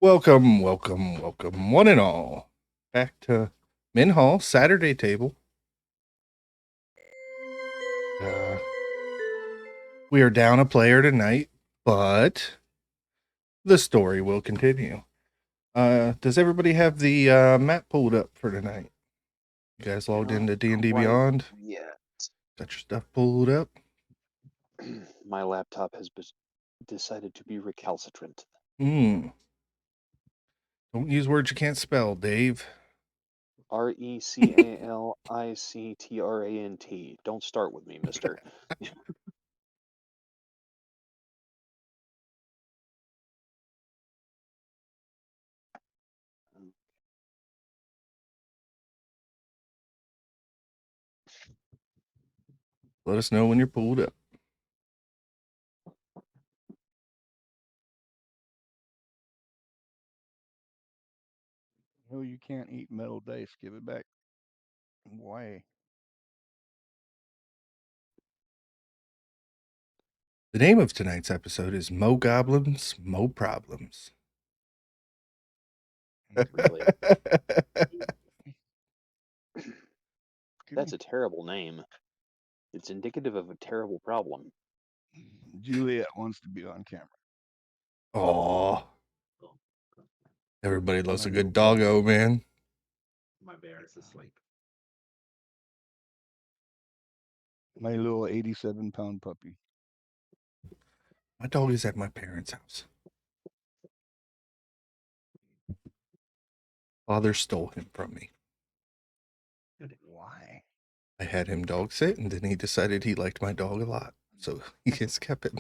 Welcome, welcome, welcome, one and all, back to Minhal Saturday Table. Uh, we are down a player tonight, but the story will continue. Does everybody have the map pulled up for tonight? You guys logged into D&D Beyond? Yeah. Got your stuff pulled up? My laptop has decided to be recalcitrant. Don't use words you can't spell, Dave. RECALICTRANT. Don't start with me, mister. Let us know when you're pulled up. No, you can't eat metal dice. Give it back. Why? The name of tonight's episode is Mo Goblins, Mo Problems. Really? That's a terrible name. It's indicative of a terrible problem. Juliet wants to be on camera. Oh, everybody loves My a good little doggo, man. My bear is asleep. My little 87-pound puppy. My dog is at my parents' house. Father stole him from me. Why? I had him dog sit, and then he decided he liked my dog a lot, so he just kept it.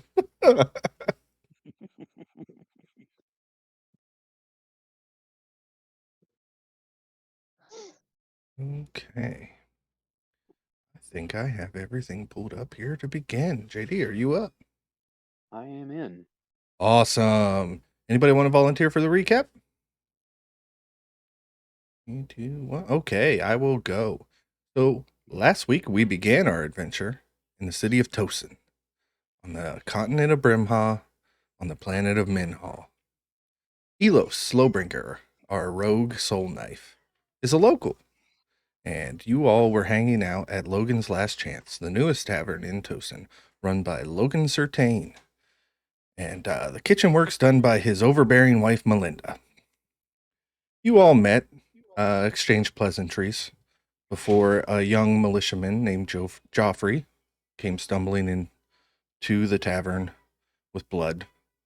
Okay. I think I have everything pulled up here to begin. JD, are you up? I am in. Awesome. Anybody want to volunteer for the recap? 3, 2, 1. Okay, I will go. So last week we began our adventure in the city of Tosin, on the continent of Brimha, on the planet of Minhal. Elos, Lowbrincker, our rogue soul knife, is a local, and you all were hanging out at Logan's Last Chance, the newest tavern in Tosin, run by Logan Certain, and the kitchen work's done by his overbearing wife, Melinda. You all met, exchanged pleasantries, before a young militiaman named Joffrey came stumbling into the tavern with blood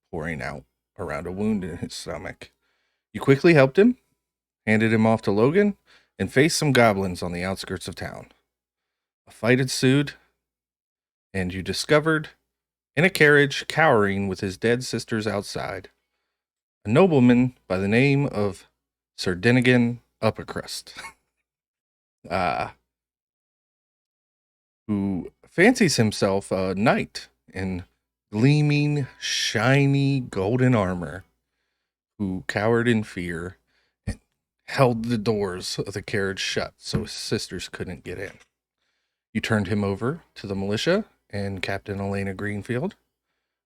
pouring out around a wound in his stomach. You quickly helped him, handed him off to Logan, and faced some goblins on the outskirts of town. A fight ensued, and you discovered, in a carriage, cowering with his dead sisters outside, a nobleman by the name of Sir Dinnigan Uppercrust, who fancies himself a knight in gleaming, shiny golden armor, who cowered in fear and held the doors of the carriage shut so his sisters couldn't get in. You turned him over to the militia and Captain Elena Greenfield,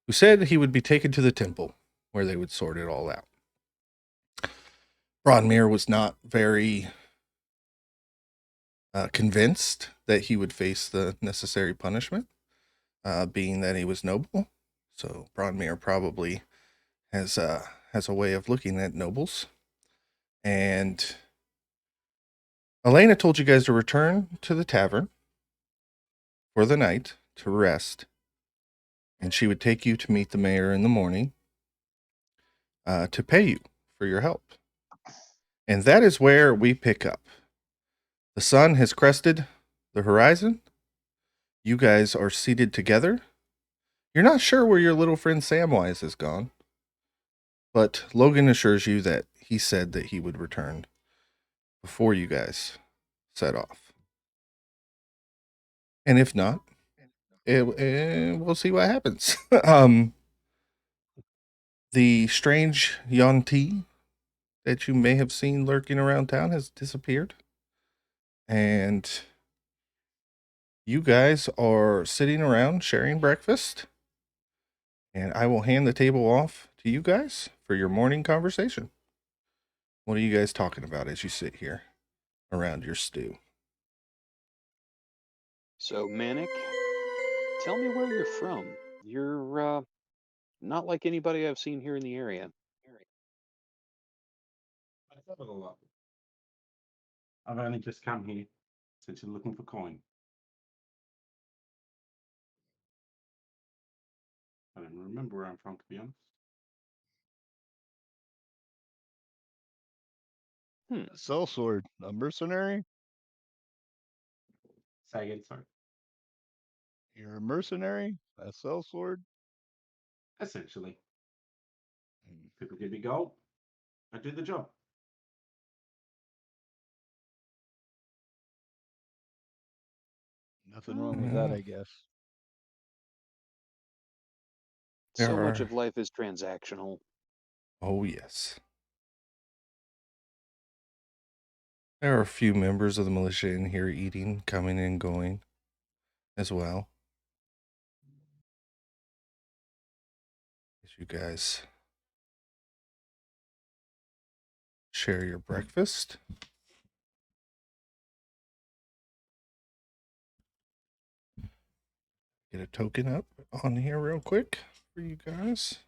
who said he would be taken to the temple where they would sort it all out. Bronmyr was not very convinced that he would face the necessary punishment, being that he was noble. So Bronmyr probably has a way of looking at nobles. And Elena told you guys to return to the tavern for the night to rest, and she would take you to meet the mayor in the morning to pay you for your help. And that is where we pick up. The sun has crested the horizon. You guys are seated together. You're not sure where your little friend Samwise has gone, but Logan assures you that he said that he would return before you guys set off. And if not, we'll see what happens. The strange Yonti that you may have seen lurking around town has disappeared. And you guys are sitting around sharing breakfast. And I will hand the table off to you guys for your morning conversation. What are you guys talking about as you sit here around your stew? So, Manek, tell me where you're from. You're not like anybody I've seen here in the area. I thought it a lot. I've only just come here since you're looking for coin. I don't remember where I'm from, to be honest. Sellsword, a mercenary? Say again, sorry. You're a mercenary? A sellsword? Essentially, people give me gold. I do the job. Nothing wrong with that, Yeah. I guess. There So much are- of life is transactional. Oh, yes. There are a few members of the militia in here eating, coming and going as well. As you guys share your breakfast. Get a token up on here real quick for you guys.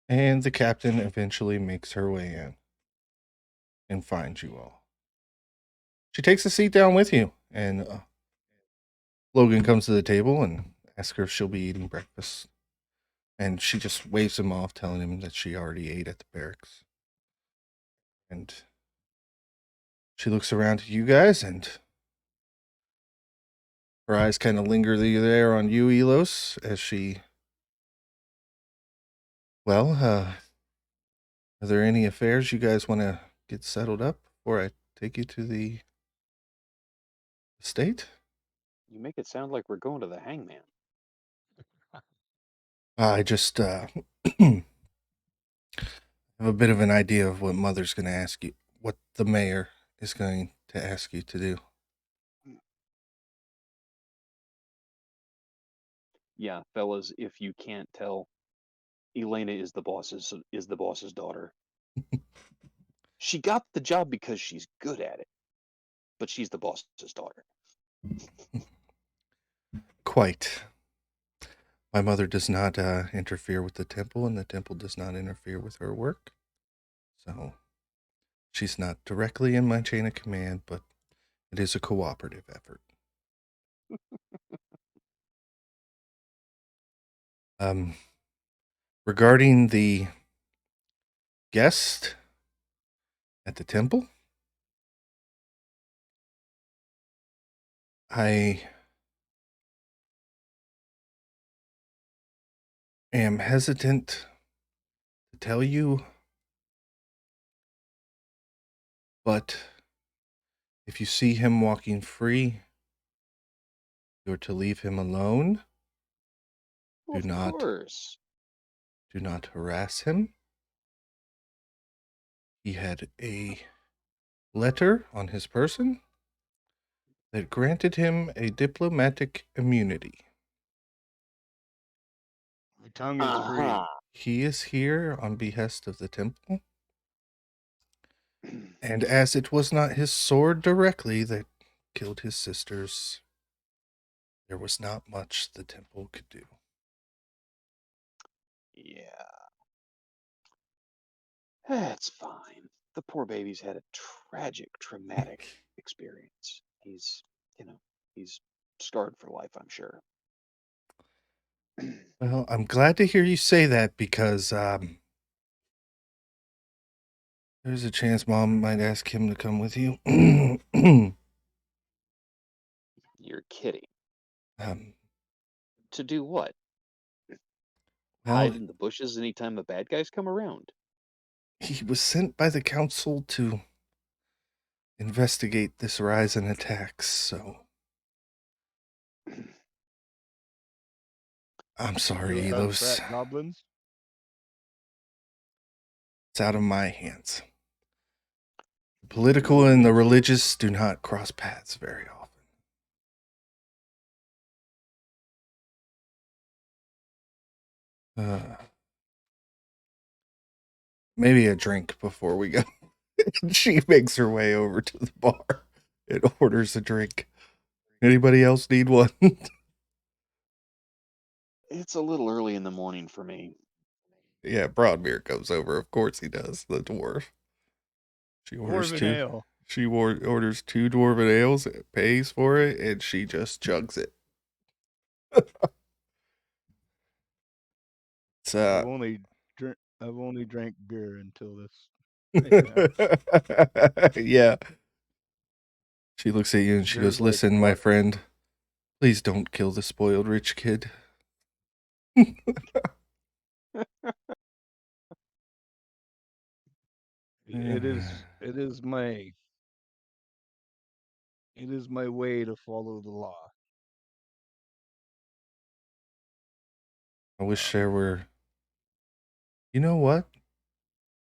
And the captain eventually makes her way in and finds you all. She takes a seat down with you, and Logan comes to the table and asks her if she'll be eating breakfast. And she just waves him off, telling him that she already ate at the barracks. And she looks around at you guys, and her eyes kind of linger there on you, Elos, as she... Well, are there any affairs you guys want to get settled up before I take you to the estate? You make it sound like we're going to the hangman. I just have a bit of an idea of what Mother's going to ask you, what the mayor is going to ask you to do. Yeah, fellas, if you can't tell, Elena is the boss's daughter. She got the job because she's good at it, but she's the boss's daughter. Quite. My mother does not interfere with the temple, and the temple does not interfere with her work. So she's not directly in my chain of command, but it is a cooperative effort. Regarding the guest at the temple, I am hesitant to tell you, but if you see him walking free, you're to leave him alone. Of course. Do not harass him. He had a letter on his person that granted him a diplomatic immunity. My tongue is free. He is here on behest of the temple, and as it was not his sword directly that killed his sisters, there was not much the temple could do. Yeah. That's fine. The poor baby's had a tragic, traumatic experience. He's scarred for life, I'm sure. Well, I'm glad to hear you say that because there's a chance Mom might ask him to come with you. You're kidding. um, To do what? well, Hide in the bushes anytime the bad guys come around? he was sent by the council to investigate this rise in attacks, so I'm sorry, Those Elos. frat goblins? It's out of my hands. The political and the religious do not cross paths very often. Maybe a drink before we go. She makes her way over to the bar and orders a drink. Anybody else need one? It's a little early in the morning for me. Yeah, Bronmyr comes over. Of course he does. The dwarf. She orders Dwarven two. ale. She orders 2 dwarven ales, pays for it, and she just chugs it. It's I've only drank beer until this. yeah. She looks at you and she Beer's goes, like "Listen, my water. friend, please don't kill the spoiled rich kid." It is my way to follow the law. I wish there were. You know what?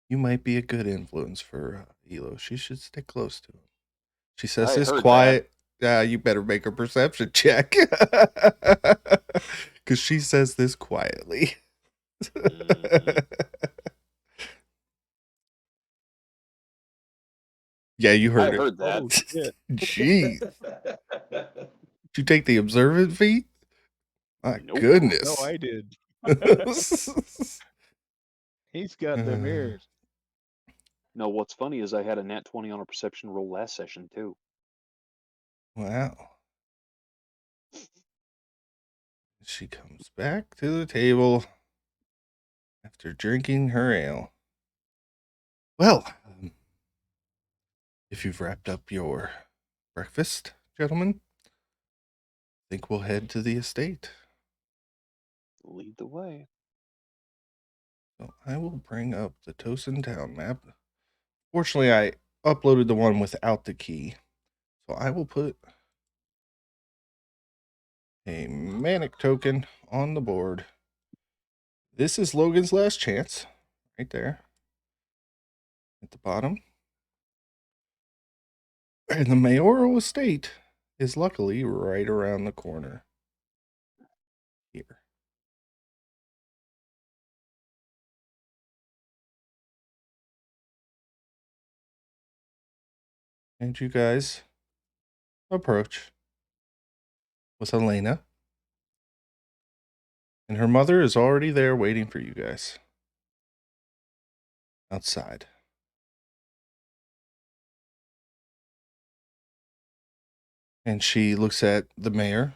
You might be a good influence for Elos. She should stick close to him. She says I this heard quiet. You better make a perception check. Because she says this quietly. Mhm. Yeah, you I heard it. heard that. Oh shit! Jeez. Did you take the observant feat? My Nope. goodness. No, I did. He's got them Uh, ears. No, what's funny is I had a nat 20 on a perception roll last session too. Wow. She comes back to the table after drinking her ale. Well, if you've wrapped up your breakfast, gentlemen, I think we'll head to the estate. Lead the way. So I will bring up the Tosin town map. Fortunately, I uploaded the one without the key. So I will put a Manek token on the board. This is Logan's last chance, right there at the bottom. And the mayoral estate is luckily right around the corner here. And you guys approach with Elena. And her mother is already there waiting for you guys outside. And she looks at the mayor,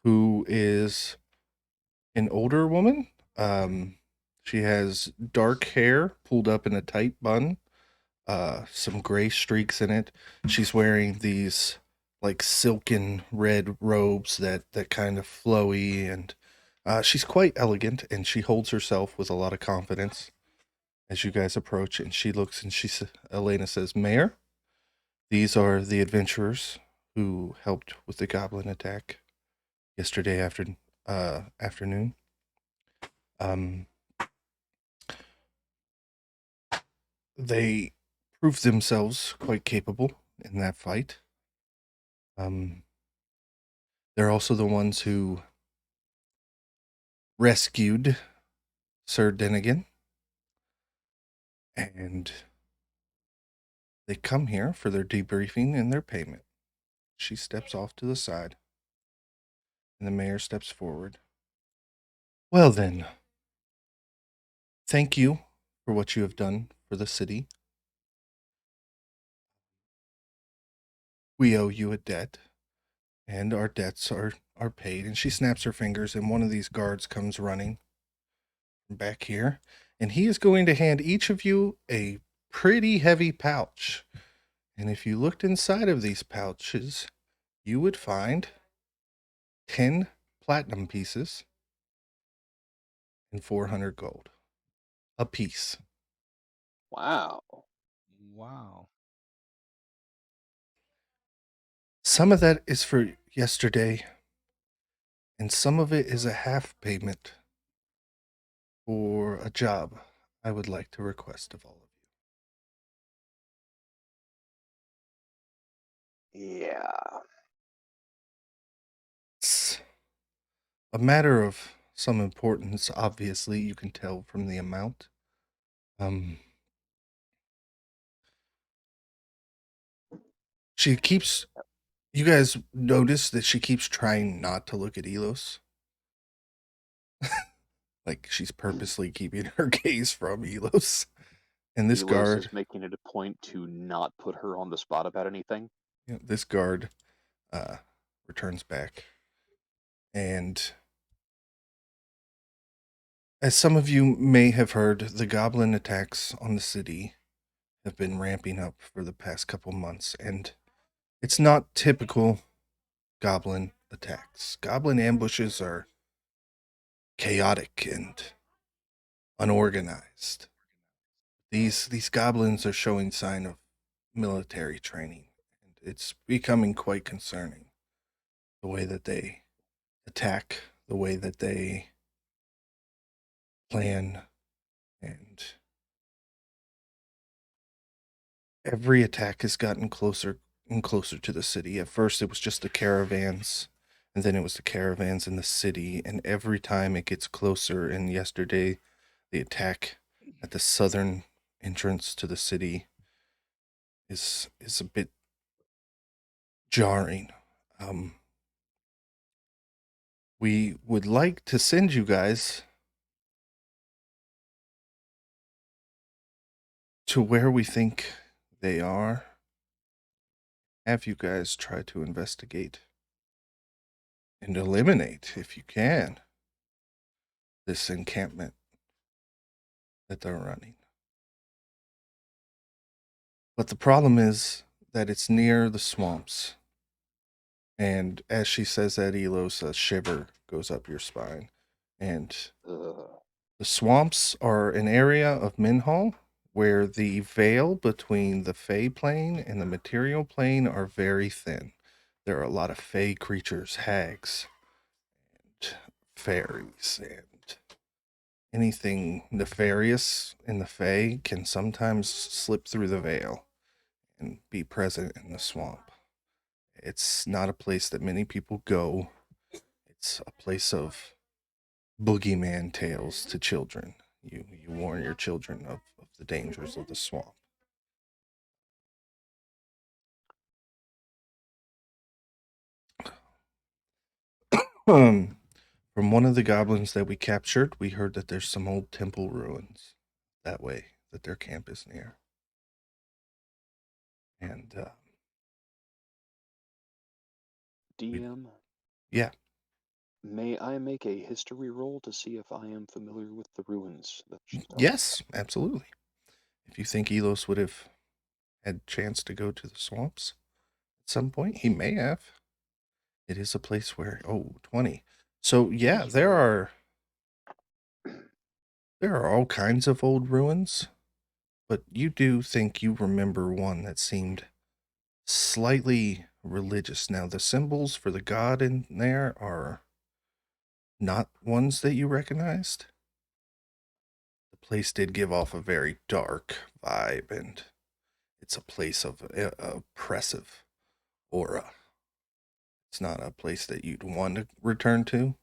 who is an older woman. She has dark hair pulled up in a tight bun, some gray streaks in it. She's wearing these like silken red robes that kind of flowy, and she's quite elegant, and she holds herself with a lot of confidence as you guys approach. And she looks and Elena says, "Mayor, these are the adventurers who helped with the goblin attack yesterday afternoon. They proved themselves quite capable in that fight. They're also the ones who rescued Sir Denigan, and they come here for their debriefing and their payment." She steps off to the side, and the mayor steps forward. "Well then, thank you for what you have done for the city. We owe you a debt, and our debts are paid." And she snaps her fingers, and one of these guards comes running from back here, and he is going to hand each of you a pretty heavy pouch. And if you looked inside of these pouches, you would find 10 platinum pieces and 400 gold a piece. Wow. Wow. Some of that is for yesterday, and some of it is a half payment for a job I would like to request of all of you. Yeah. It's a matter of some importance, obviously, you can tell from the amount. She keeps, you guys notice that she keeps trying not to look at Elos. Like she's purposely keeping her gaze from Elos. And this Elos guard, is making it a point to not put her on the spot about anything. this guard returns back. And as some of you may have heard, the goblin attacks on the city have been ramping up for the past couple months, and it's not typical goblin attacks. Goblin ambushes are chaotic and unorganized. These goblins are showing sign of military training, and it's becoming quite concerning. The way that they attack, the way that they plan, and every attack has gotten closer and closer to the city. At first, it was just the caravans, and then it was the caravans in the city. And every time it gets closer, and yesterday, the attack at the southern entrance to the city is a bit jarring. We would like to send you guys to where we think they are. Have you guys try to investigate and eliminate, if you can, this encampment that they're running. But the problem is that it's near the swamps. And as she says that, Elos, a shiver goes up your spine. And Ugh. the swamps are an area of Minhal where the veil between the Fey plane and the material plane are very thin. There are a lot of Fey creatures, hags, and fairies, and anything nefarious in the Fey can sometimes slip through the veil and be present in the swamp. It's not a place that many people go. It's a place of boogeyman tales to children. You warn your children of the dangers of the swamp. From one of the goblins that we captured, we heard that there's some old temple ruins that way, that their camp is near. And, DM, yeah, may I make a history roll to see if I am familiar with the ruins that she's talking yes, absolutely. If you think Elos would have had chance to go to the swamps at some point, he may have. It is a place where, 20. So, yeah, He's there are all kinds of old ruins, but you do think you remember one that seemed slightly religious. Now, the symbols for the god in there are not ones that you recognized. The place did give off a very dark vibe, and it's a place of oppressive aura. It's not a place that you'd want to return to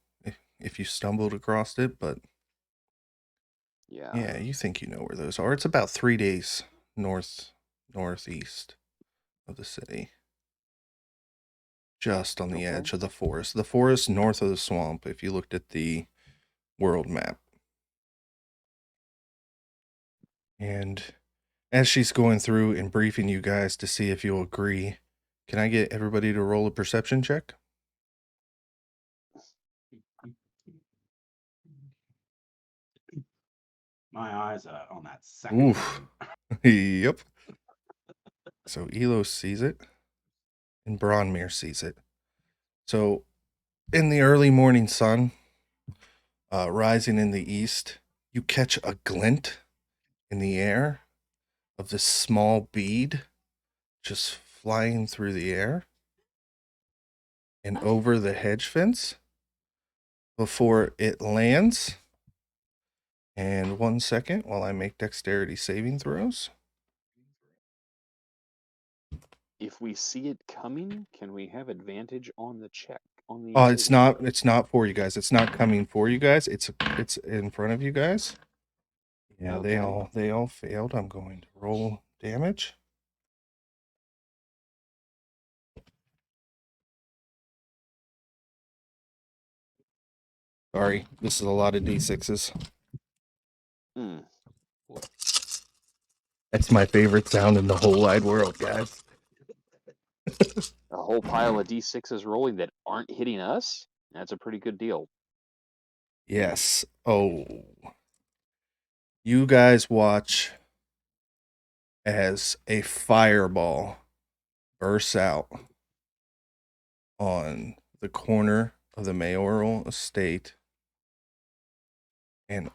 if you stumbled across it, but yeah, you think you know where those are. It's about 3 days northeast of the city. Just on the edge of the forest. The forest north of the swamp, if you looked at the world map. And as she's going through and briefing you guys to see if you'll agree, can I get everybody to roll a perception check? My eyes are on that second Oof. one. Yep. So Elos sees it, and Bronmyr sees it. So in the early morning sun, rising in the east, you catch a glint in the air of this small bead just flying through the air and over the hedge fence before it lands. And 1 second while I make dexterity saving throws. If we see it coming, can we have advantage on the check on the. Oh, it's not for you guys. It's not coming for you guys. It's in front of you guys. Yeah, Okay. they all failed. I'm going to roll damage. Sorry, this is a lot of D6s. Hmm. That's my favorite sound in the whole wide world, guys. A whole pile of D6s rolling that aren't hitting us? That's a pretty good deal. Yes. Oh. You guys watch as a fireball bursts out on the corner of the mayoral estate, and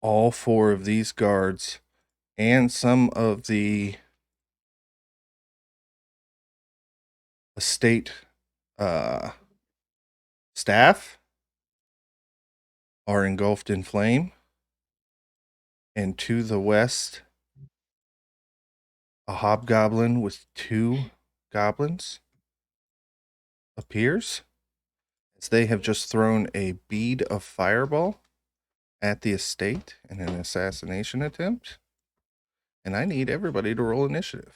all four of these guards and some of the estate staff are engulfed in flame. And to the west, a hobgoblin with two goblins appears, as they have just thrown a bead of fireball at the estate in an assassination attempt. And I need everybody to roll initiative.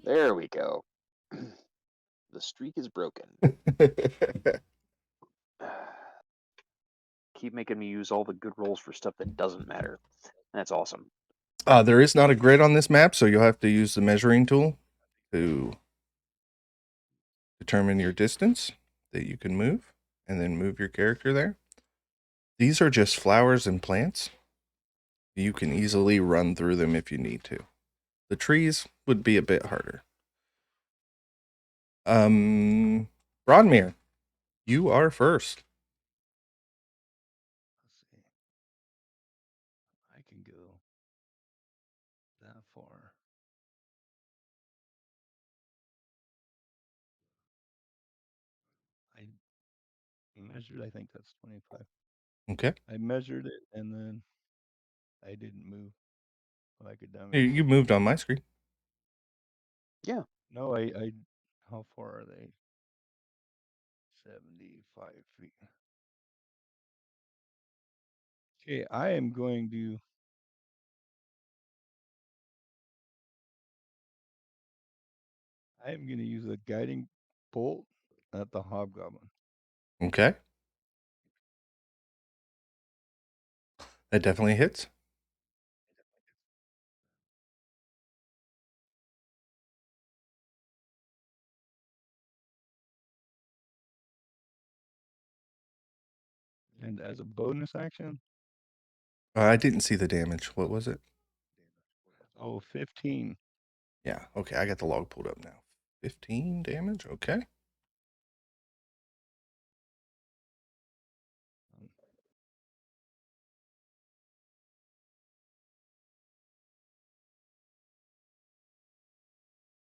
There we go. The streak is broken. Keep making me use all the good rolls for stuff that doesn't matter. That's awesome. There is not a grid on this map, so you'll have to use the measuring tool to determine your distance that you can move, and then move your character there. These are just flowers and plants. You can easily run through them if you need to. The trees would be a bit harder. Bronmyr, you are first. Let's see. I can go that far. I measured, I think that's 25. Okay. I measured it and then I didn't move. So I could dummy. You moved on my screen. Yeah. No, how far are they? 75 feet. Okay, I am going to. I am going to use a guiding bolt at the hobgoblin. Okay. That definitely hits. And as a bonus action, I didn't see the damage. What was it? 15. Yeah. Okay. I got the log pulled up now. 15 damage. Okay.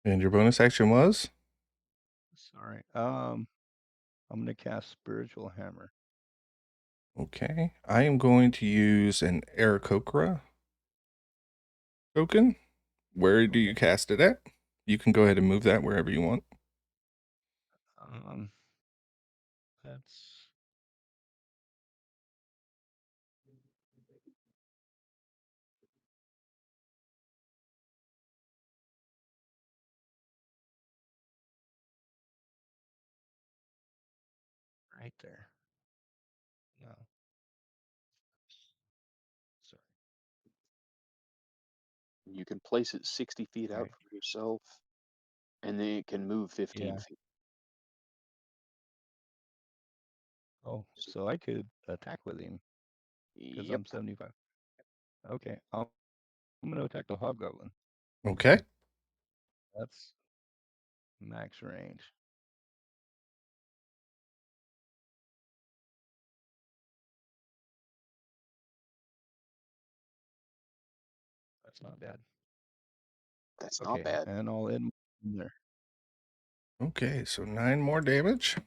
And your bonus action was? Sorry. I'm going to cast Spiritual Hammer. Okay. I am going to use an Aarakocra token. Where do you cast it at? You can go ahead and move that wherever you want. That's right there. No. Sorry. You can place it 60 feet out Right. from yourself, and then it can move 15 Yeah. feet. Oh, so I could attack with him because Yep. I'm 75. Okay. I'm going to attack the hobgoblin. Okay. That's max range. That's not bad. That's not Okay. bad. And I'll end there. Okay. So 9 more damage.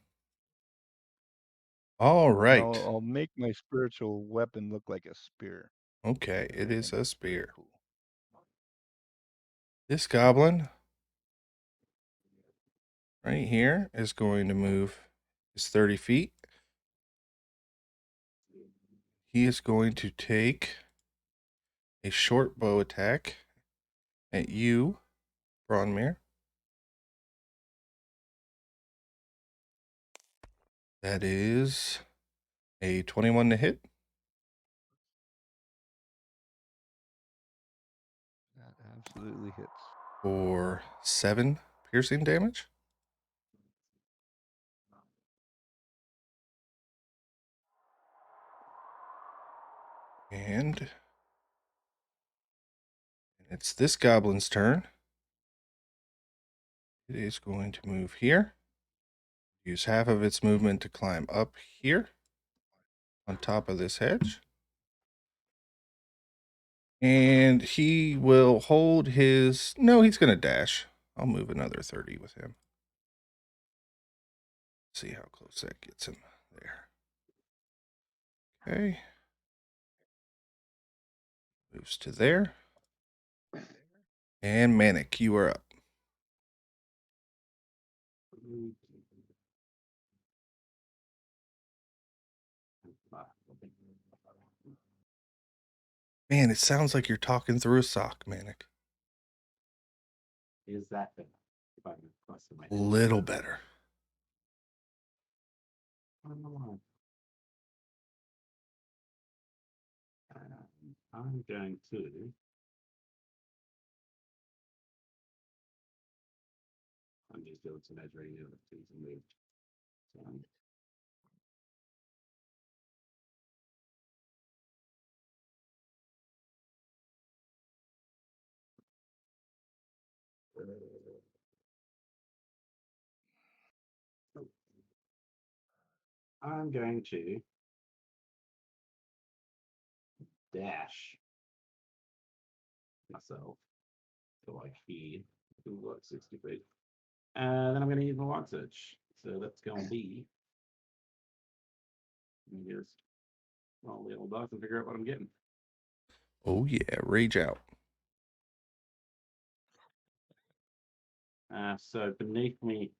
All And right. I'll make my spiritual weapon look like a spear. Okay. It is a spear. Cool. This goblin right here is going to move his 30 feet. He is going to take a short bow attack at you, Bronmyr. That is a 21 to hit That absolutely hits. for 7 piercing damage. And it's this goblin's turn. It is going to move here. Use half of its movement to climb up here on top of this hedge. And he will hold his... No, he's going to dash. I'll move another 30 with him. See how close that gets him there. Okay. Moves to there. And Manek, you are up. Man, it sounds like you're talking through a sock, Manek. Is that the if I can cross my A little better. I'm going to. I'm just doing some measuring of things and move. I'm going to dash myself to like here, to like 60 feet. And then I'm going to use my long search. So that's going to be. Let me just roll the old dice and figure out what I'm getting. Oh, yeah. Rage out. So beneath me,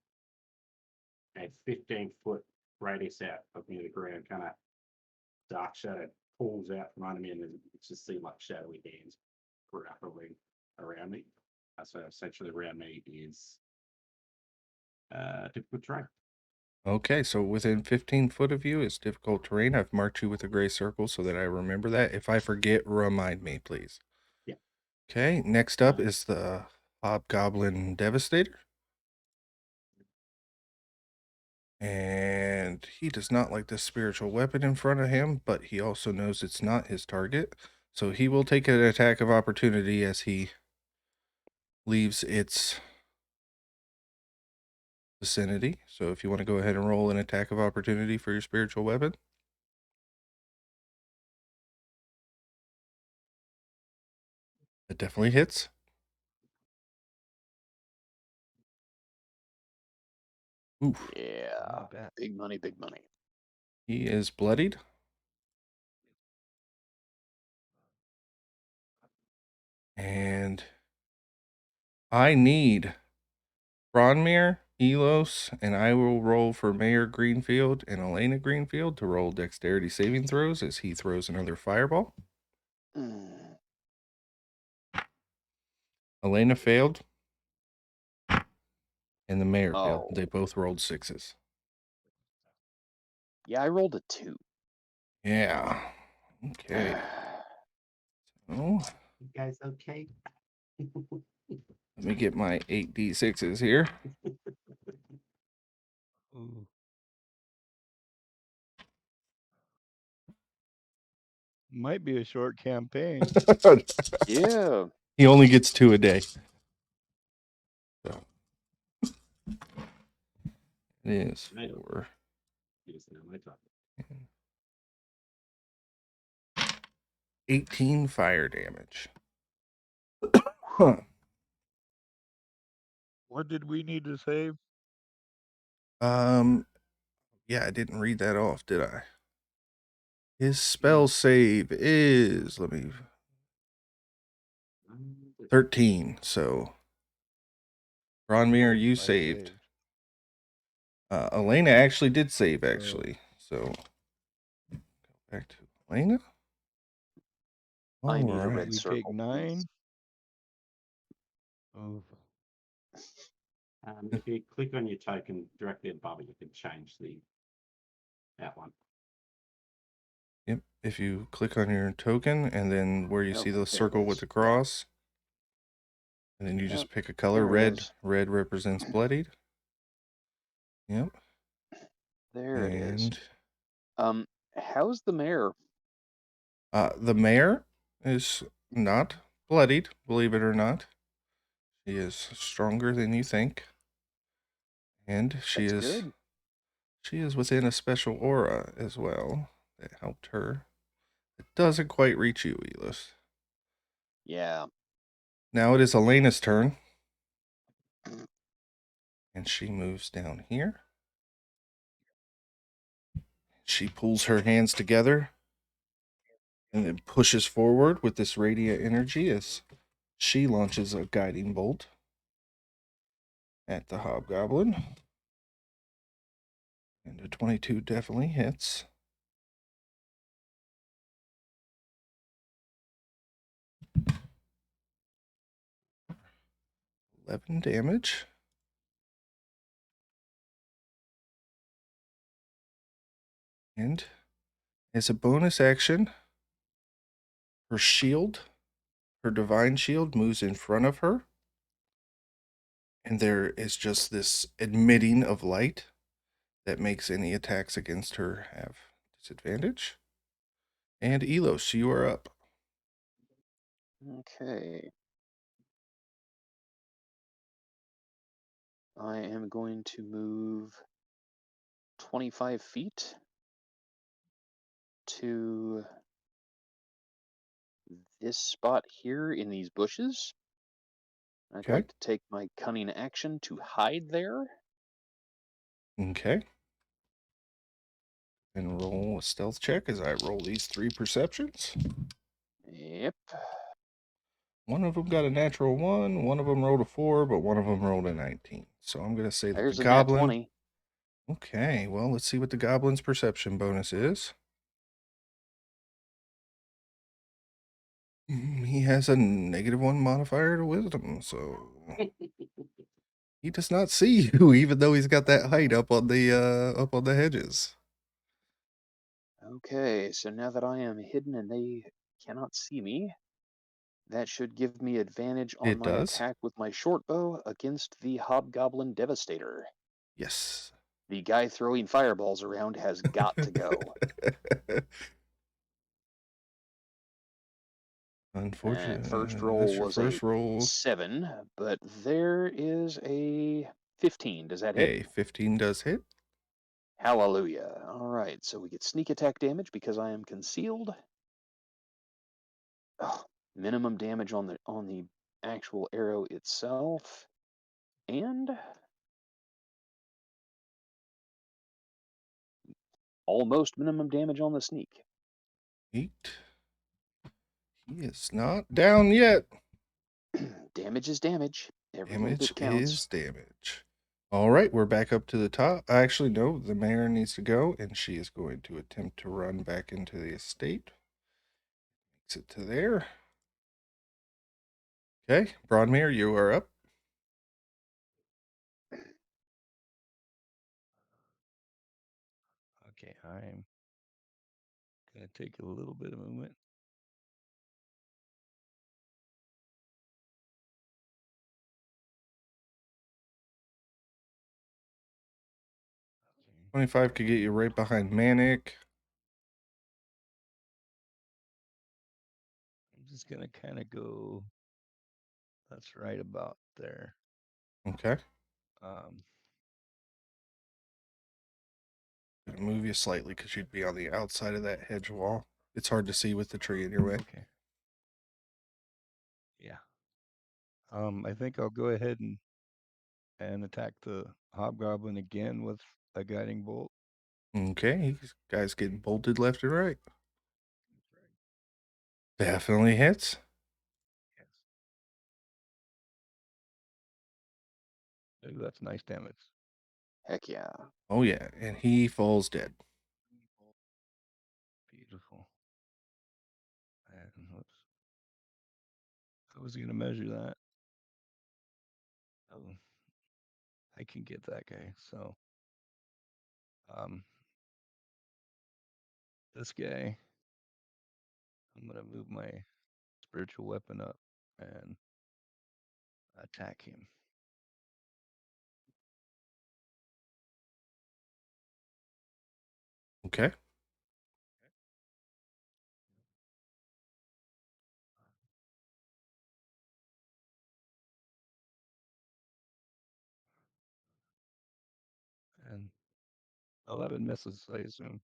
a 15-foot radius out of me to the ground, kind of dark shadow pulls out from under me, and it's just seem like shadowy hands grappling around me. So essentially, around me is difficult terrain. Okay, so within 15 foot of you is difficult terrain. I've marked you with a gray circle so that I remember that. If I forget, remind me, please. Yeah. Okay, next up is the Hobgoblin Devastator. And he does not like this spiritual weapon in front of him, but he also knows it's not his target. So he will take an attack of opportunity as he leaves its vicinity. So if you want to go ahead and roll an attack of opportunity for your spiritual weapon. It definitely hits. Oof. Yeah. I bet. Big money, big money. He is bloodied. And I need Bronmyr, Elos, and I will roll for Mayor Greenfield and Elena Greenfield to roll dexterity saving throws as he throws another fireball. Mm. Elena failed, and the mayor failed. Oh. They both rolled 6s. Yeah, I rolled a 2. Yeah. Okay. So You guys okay? let me get my 8d6s here. Ooh. Might be a short campaign. Yeah. He only gets 2 a day. So it is I don't. 4. Yes, no, my talk. 18 fire damage. Huh. What did we need to save? Yeah, I didn't read that off, did I? His spell save is, 13. So Bronmyr, you I saved. Elena actually did save, Oh. actually. So, go back to Elena. I need a Alright. red We circle. take 9. please. Oh, If you click on your token directly above it, you can change that one. Yep. If you click on your token and then where you Oh, see the there it circle with is. the cross, and then you just Yep, pick a color. there it Red. is. Red represents bloodied. Yep. There it is. And How's the mayor? the mayor is not bloodied, believe it or not. She is stronger than you think. And she That's is good. she is within a special aura as well that helped her. It doesn't quite reach you, Elos. Yeah. Now it is Elena's turn. And she moves down here. She pulls her hands together and then pushes forward with this radiant energy as she launches a guiding bolt at the hobgoblin. And a 22 definitely hits. $11 damage. And as a bonus action, her shield, her divine shield, moves in front of her. And there is just this emitting of light that makes any attacks against her have disadvantage. And Elos, you are up. Okay. I am going to move 25 feet to this spot here in these bushes. I'd Okay. like to take my cunning action to hide there. Okay. And roll a stealth check as I roll these 3 perceptions. Yep. One of them got a natural 1, one of them rolled a 4, but one of them rolled a 19. So I'm going to say that There's the a nat goblin. 20. Okay, well, let's see what the goblin's perception bonus is. He has a -1 modifier to wisdom, so he does not see you, even though he's got that height up on the hedges. Okay, so now that I am hidden and they cannot see me, that should give me advantage on It my does. attack with my short bow against the Hobgoblin Devastator. Yes. The guy throwing fireballs around has got to go. Unfortunately, First that's roll your was a first roll. 7, but there is a 15. Does that hit? Okay, 15 does hit. Hallelujah. All right, so we get sneak attack damage because I am concealed. Oh, minimum damage on the actual arrow itself, and almost minimum damage on the sneak. 8. He is not down yet. Damage is damage. Every little Damage bit counts. is damage. All right, we're back up to the top. Actually, no, the mayor needs to go, and she is going to attempt to run back into the estate. Makes it to there. Okay, Bronmyr, you are up. okay. I'm gonna take a little bit of movement. Okay. 25 could get you right behind Manek. I'm just gonna kind of go. That's right about there. Okay. Um, Gonna move you slightly because you'd be on the outside of that hedge wall. It's hard to see with the tree in your way. okay. Yeah. I think I'll go ahead and attack the hobgoblin again with a guiding bolt. Okay, these guys getting bolted left and right. That's right. Definitely hits. Yes. Ooh, that's nice damage. Heck yeah. Oh yeah, and he falls dead. Beautiful. And how was he gonna measure that? Oh, I can get that guy. So, this guy, I'm gonna move my spiritual weapon up and attack him. Okay. And 11 misses, I assume.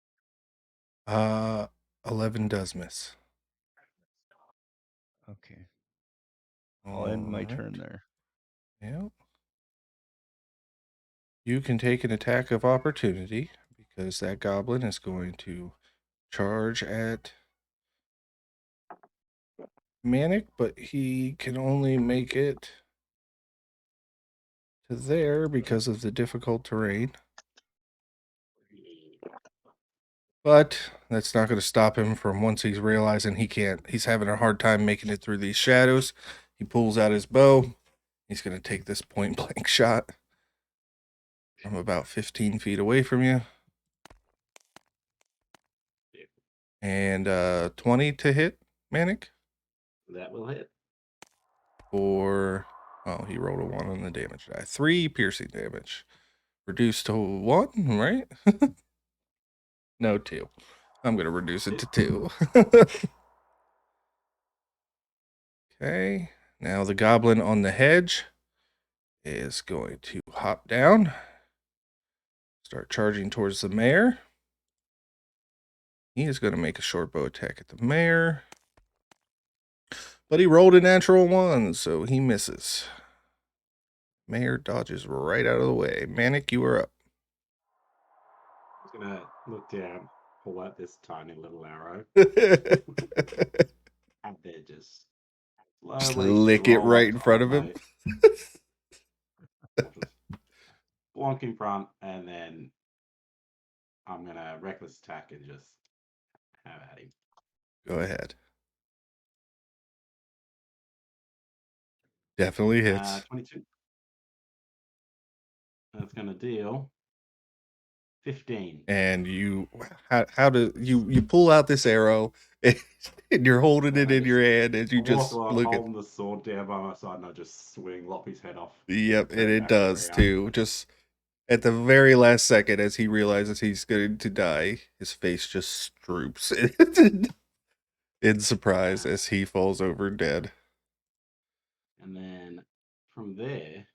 11 does miss. Okay. I'll end my turn there. Yep. You can take an attack of opportunity because that goblin is going to charge at Manek, but he can only make it to there because of the difficult terrain. But that's not going to stop him from once he's realizing he's having a hard time making it through these shadows. He pulls out his bow. He's going to take this point blank shot from about 15 feet away from you. And 20 to hit, Manek. That will hit. He rolled a 1 on the damage die. 3 piercing damage. Reduced to 1, right? No, 2. I'm going to reduce it to 2. Okay. Now the goblin on the hedge is going to hop down. Start charging towards the mayor. He is going to make a short bow attack at the mayor. But he rolled a natural 1, so he misses. Mayor dodges right out of the way. Manek, you are up. I'm gonna look down, pull out this tiny little arrow, and then just Just slowly lick it stroll right up in to front of him. just blonk in front, and then I'm gonna reckless attack and just have at him. Go ahead. Definitely hits. 22. That's gonna deal 15. And how do you pull out this arrow and you're holding it And I in just your hand as you I walk just along look at. holding the sword down by my side, and I just swing, lop his head off. Yep, and turn it back does around. too. Just at the very last second, as he realizes he's going to die, his face just droops in surprise as he falls over dead. And then from there,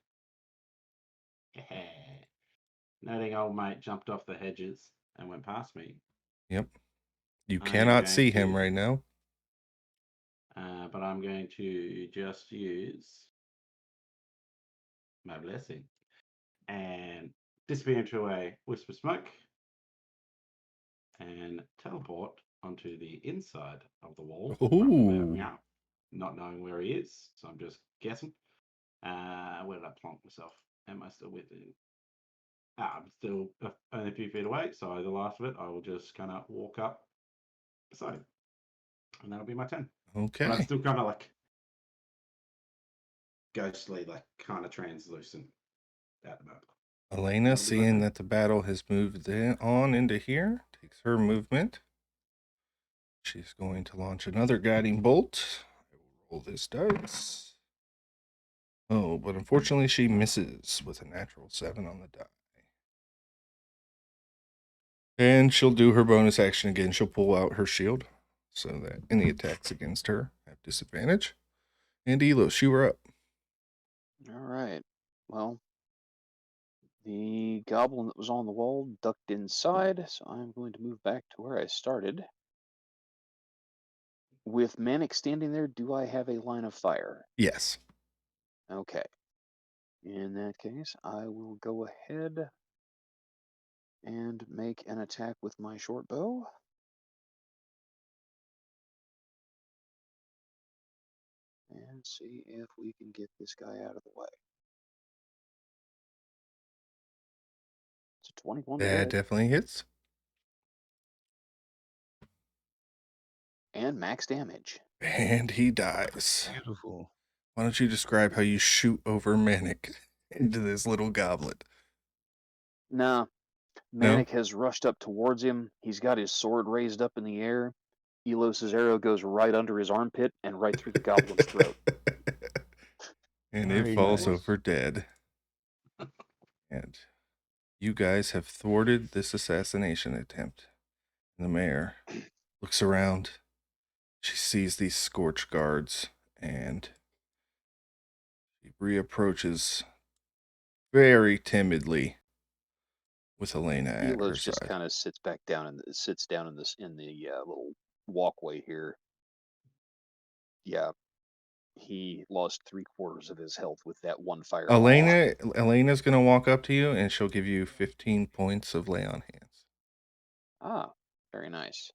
noting old mate jumped off the hedges and went past me. Yep. You I am cannot going see him to- right now. But I'm going to just use my blessing and disappear into a wisp of smoke and teleport onto the inside of the wall. Ooh. Not knowing where he is, so I'm just guessing. Where did I plonk myself? Am I still within? I'm still only a few feet away, so the last of it, I will just kind of walk up beside him, and that'll be my 10. But I'm Okay. still kind of like ghostly, like kind of translucent at the moment. Elena, That'll be my seeing turn. that the battle has moved on into here, takes her movement. She's going to launch another guiding bolt. I will roll this dice. Oh, but unfortunately she misses with a natural 7 on the die. And she'll do her bonus action again. She'll pull out her shield so that any attacks against her have disadvantage. And Elos, you are up. All right. Well, the goblin that was on the wall ducked inside, so I'm going to move back to where I started. With Manek standing there, do I have a line of fire? Yes. Okay. In that case, I will go ahead and make an attack with my short bow. And see if we can get this guy out of the way. 21 to That hit. definitely hits. And max damage. And he dies. Beautiful. Why don't you describe how you shoot over Manek into this little goblet? Nah, No? Manek has rushed up towards him. He's got his sword raised up in the air. Elos's arrow goes right under his armpit and right through the goblin's throat. And it Very falls nice. over dead. And you guys have thwarted this assassination attempt. And the mayor looks around. She sees these scorched guards and she reapproaches very timidly with Elena at her Elos just side. kind of sits back down and sits down in the little walkway here. Yeah, he lost 3/4 of his health with that one fireball. Elena's gonna walk up to you and she'll give you 15 points of lay on hands. Ah, very nice.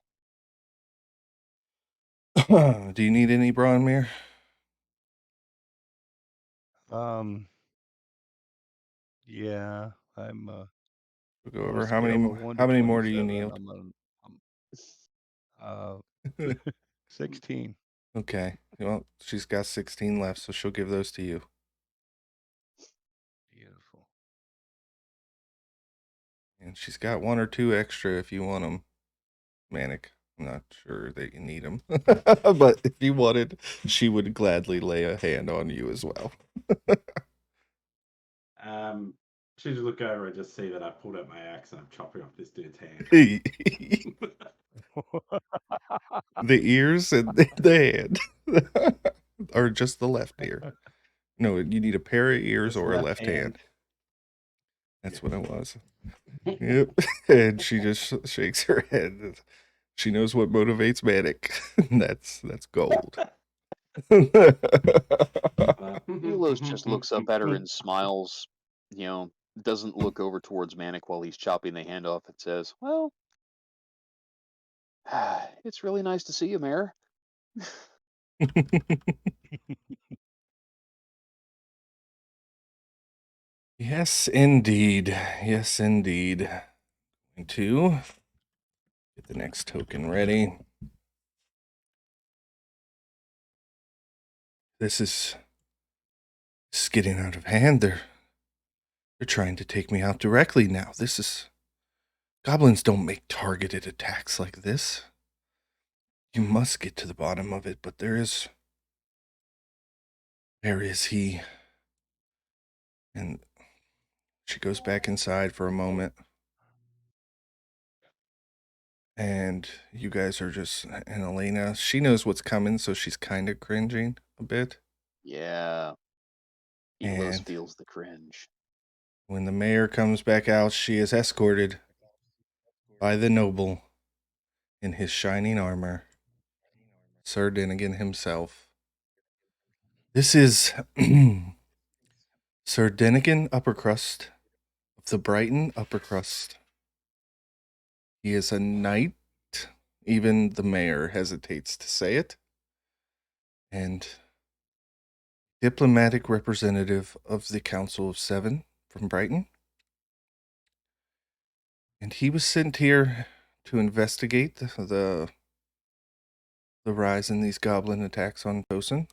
Do you need any Bronmyr? Yeah, I'm We'll go on a over scale of 1 to how many more do you 27. need? I'm 16. Okay. Well, she's got 16 left, so she'll give those to you. Beautiful. And she's got 1 or 2 extra if you want them, Manek. I'm not sure that you need them. But if you wanted, she would gladly lay a hand on you as well. She just look over and just see that I pulled out my axe and I'm chopping off this dude's hand. The ears and the hand. Or just the left ear. No, you need a pair of ears Just or a left hand. hand. That's what it was. Yep. And she just shakes her head. She knows what motivates Manek. That's gold. Elos just looks up at her and smiles. Doesn't look over towards Manek while he's chopping the hand off and says, "Well, it's really nice to see you, Mayor." Yes, indeed. Yes, indeed. Going to get the next token ready. This is getting out of hand. They're trying to take me out directly now. Goblins don't make targeted attacks like this. You must get to the bottom of it, but where is he? And she goes back inside for a moment. And you guys are and Elena, she knows what's coming, so she's kind of cringing a bit. Yeah. Elos And feels the cringe. when the mayor comes back out, she is escorted by the noble in his shining armor, Sir Dinnigan himself. This is Sir Dinnigan Uppercrust of the Brighton Uppercrust. He is a knight. Even the mayor hesitates to say it. And diplomatic representative of the Council of Seven from Brighton. And he was sent here to investigate the rise in these goblin attacks on Tosin.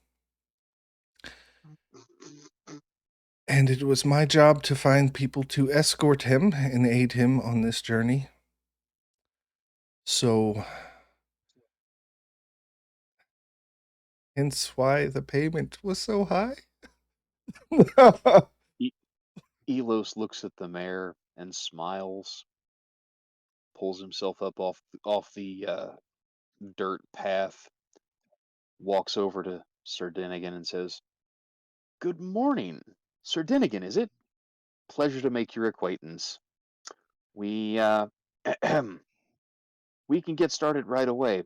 And it was my job to find people to escort him and aid him on this journey. So, hence why the payment was so high. Elos looks at the mayor and smiles, pulls himself up off the dirt path, walks over to Sir Dinnigan and says, "Good morning, Sir Dinnigan, is it? Pleasure to make your acquaintance. We we can get started right away.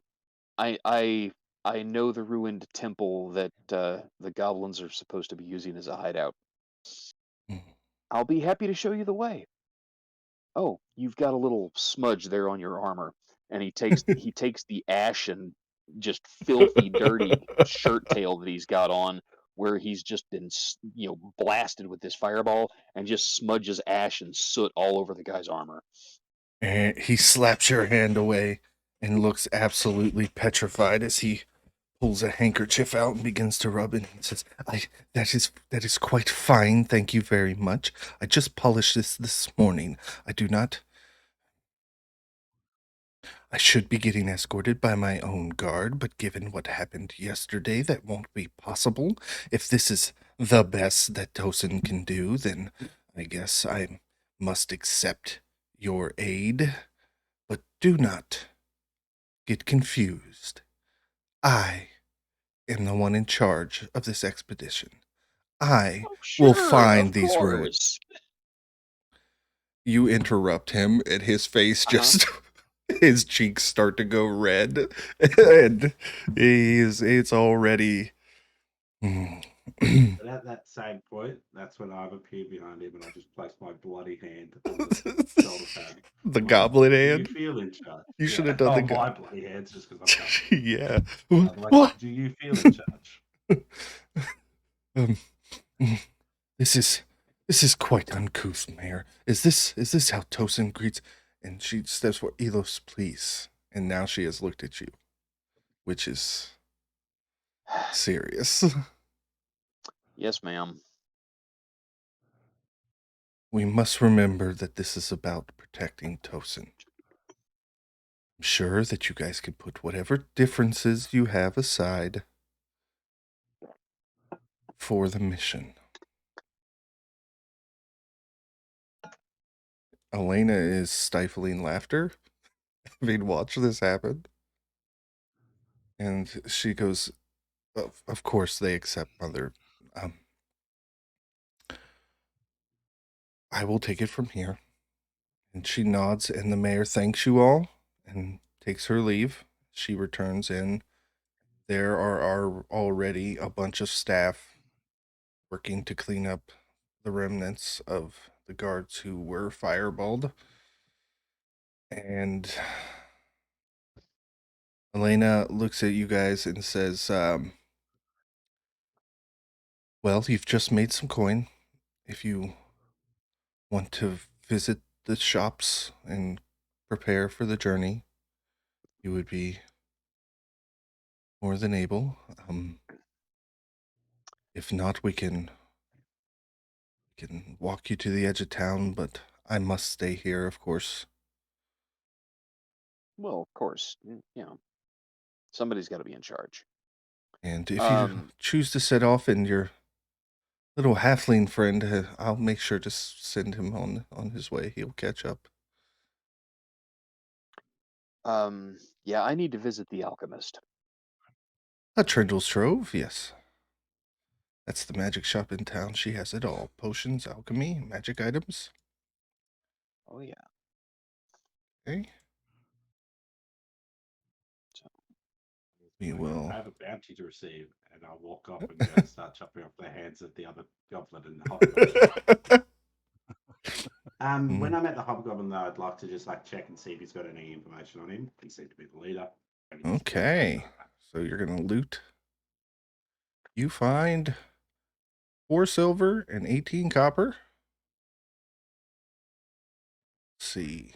I know the ruined temple that the goblins are supposed to be using as a hideout. I'll be happy to show you the way." "Oh, you've got a little smudge there on your armor." And he takes the ash and just filthy, dirty shirt tail that he's got on, where he's just been, blasted with this fireball and just smudges ash and soot all over the guy's armor. And he slaps your hand away and looks absolutely petrified as he pulls a handkerchief out and begins to rub it. He says, that is quite fine, thank you very much. I just polished this morning. I should be getting escorted by my own guard, but given what happened yesterday, that won't be possible. If this is the best that Tosin can do, then I guess I must accept your aid. But do not get confused. I am the one in charge of this expedition. I will find these ruins. You interrupt him, and his face just... his cheeks start to go red, and it's already... But at that same point, that's when I've appeared behind him and I just placed my bloody hand on the shoulder pad. The goblin Do hand? you feel in charge? You should have done the my bloody hands just because I'm Yeah. like, do you feel in charge? This is quite uncouth, Mayor. Is this how Tosin greets? And she steps for Elos, please. And now she has looked at you, which is serious. Yes, ma'am. We must remember that this is about protecting Tosin. I'm sure that you guys can put whatever differences you have aside for the mission. Elena is stifling laughter, having watched this happen. And she goes, of course they accept, Mother. I will take it from here. And she nods, and the mayor thanks you all and takes her leave. She returns in. There are already a bunch of staff working to clean up the remnants of the guards who were fireballed. And Elena looks at you guys and says, well, you've just made some coin. If you want to visit the shops and prepare for the journey, you would be more than able. If not, we can walk you to the edge of town, but I must stay here, of course. Well, of course, somebody's got to be in charge. And if you choose to set off and your little halfling friend, I'll make sure to send him on his way. He'll catch up. Yeah, I need to visit the alchemist. A Trindle's Trove, yes. That's the magic shop in town. She has it all. Potions, alchemy, magic items. Oh, yeah. Okay. We will... I have a bounty to receive, and I'll walk off and go and start chopping off the heads of the other goblin and the hobgoblin. When I'm at the hobgoblin, though, I'd like to just check and see if he's got any information on him. He seems to be the leader. Okay, so you're gonna loot. You find 4 silver and 18 copper. Let's see.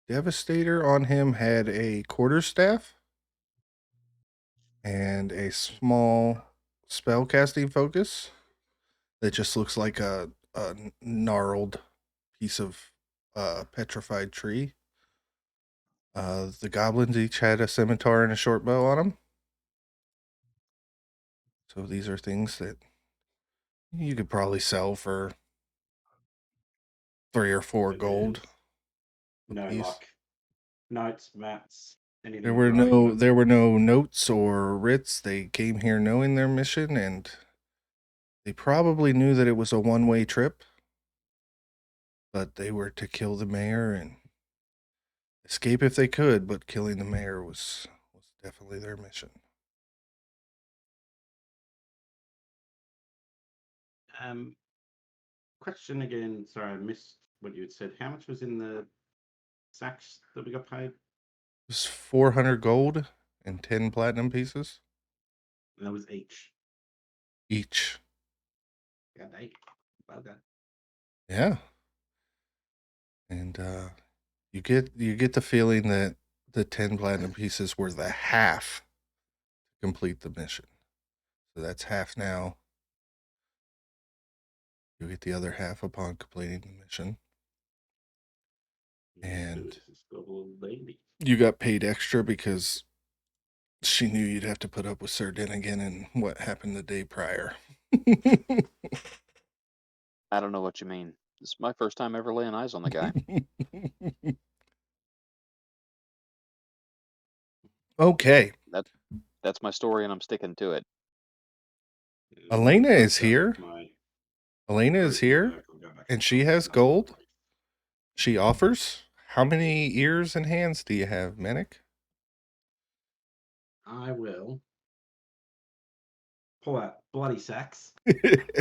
Devastator on him had a quarterstaff and a small spellcasting focus that just looks like a gnarled piece of petrified tree. The goblins each had a scimitar and a short bow on them. So these are things that you could probably sell for 3 or 4 gold. No luck. Notes, mats, anything. There were no notes or writs. They came here knowing their mission, and they probably knew that it was a one-way trip. But they were to kill the mayor and escape if they could, but killing the mayor was definitely their mission. Question again. Sorry, I missed what you had said. How much was in the sacks that we got paid? It was 400 gold and 10 platinum pieces. And that was each. each. Got 8. Well done. Yeah. And you get the feeling that the 10 platinum pieces were the half to complete the mission. So that's half now. You get the other half upon completing the mission. And This is the little lady. you got paid extra because she knew you'd have to put up with Sir Dinnigan and what happened the day prior. I don't know what you mean. This is my first time ever laying eyes on the guy. Okay. That's my story, and I'm sticking to it. Elena is Go back here. to my Elena is group here, work, I'll go back and to she my has number gold. three. She offers. How many ears and hands do you have, Manek? I will pull out bloody sacks.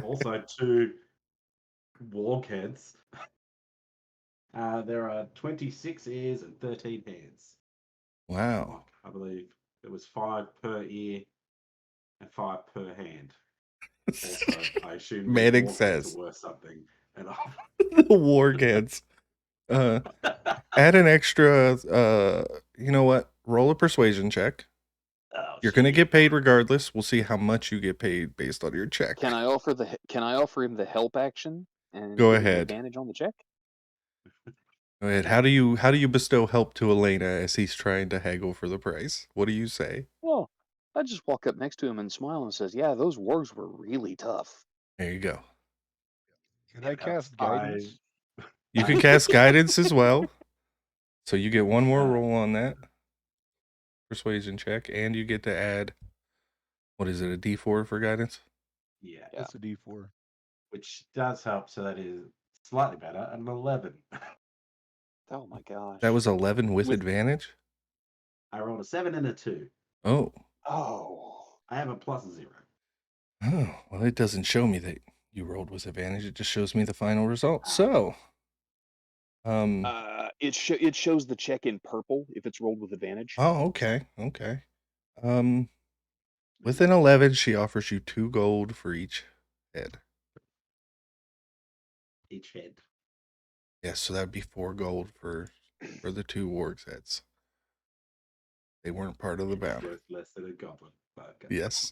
Also 2 warg heads. There are 26 ears and 13 hands. Wow. I believe it was 5 per ear and 5 per hand. Also, I assume the Manek warg heads says. are worth something. And The wargads. Add an extra, you know what? Roll a persuasion check. You're going to get paid regardless. We'll see how much you get paid based on your check. Can I offer him the help action and Go give him ahead. advantage on the check? Go ahead. How do you bestow help to Elena as he's trying to haggle for the price? What do you say? Well, I just walk up next to him and smile and says, "Yeah, those wargs were really tough." There you go. Can I cast guidance? You can cast guidance as well. So you get one more roll on that persuasion check, and you get to add, what is it, a D4 for guidance? Yeah, It's a D4. which does help. So that is slightly better. An 11. Oh my gosh. That was 11 with With- advantage? I rolled a 7 and a 2. Oh. Oh. I have a +0. Oh, well, it doesn't show me that you rolled with advantage. It just shows me the final result. So, It shows the check in purple if it's rolled with advantage. oh, okay. With an 11, she offers you 2 gold for each head. Each head. Yes, so that'd be 4 gold for the 2 wargs heads. They weren't part of the bounty. Worth less than a goblin. But okay. Yes.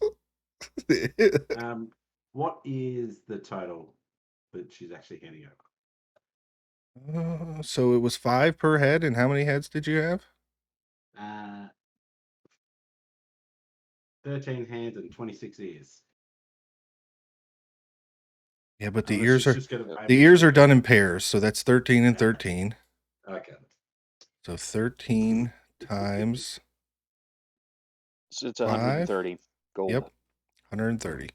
What is the total that she's actually handing over? So it was 5 per head, and how many heads did you have? 13 hands and 26 ears. Yeah, but the Unless ears she's just gonna pay the me ears are for- done in pairs, so that's 13 and 13. Okay. So 13 times So it's 130 gold. Yep. 130.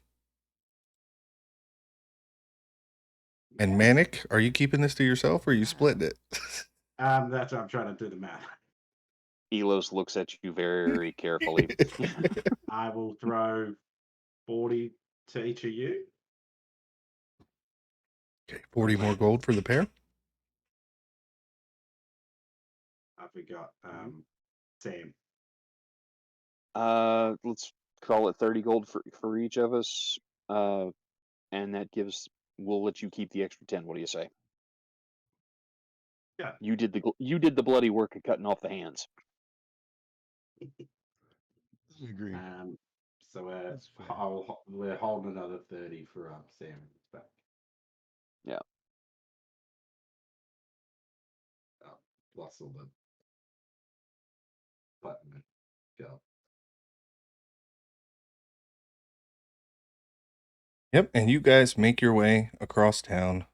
And Manek, are you keeping this to yourself or are you splitting it? That's what I'm trying to do the math. Elos looks at you very carefully. I will throw 40 to each of you. Okay, 40 more gold for the pair. I forgot. Sam. Let's call it 30 gold for each of us. And that we'll let you keep the extra 10. What do you say? Yeah. You did the bloody work of cutting off the hands. Agree. So That's fair. we're holding another 30 for Sam. Back. Yeah. Plus all the button. Go. Yep, and you guys make your way across town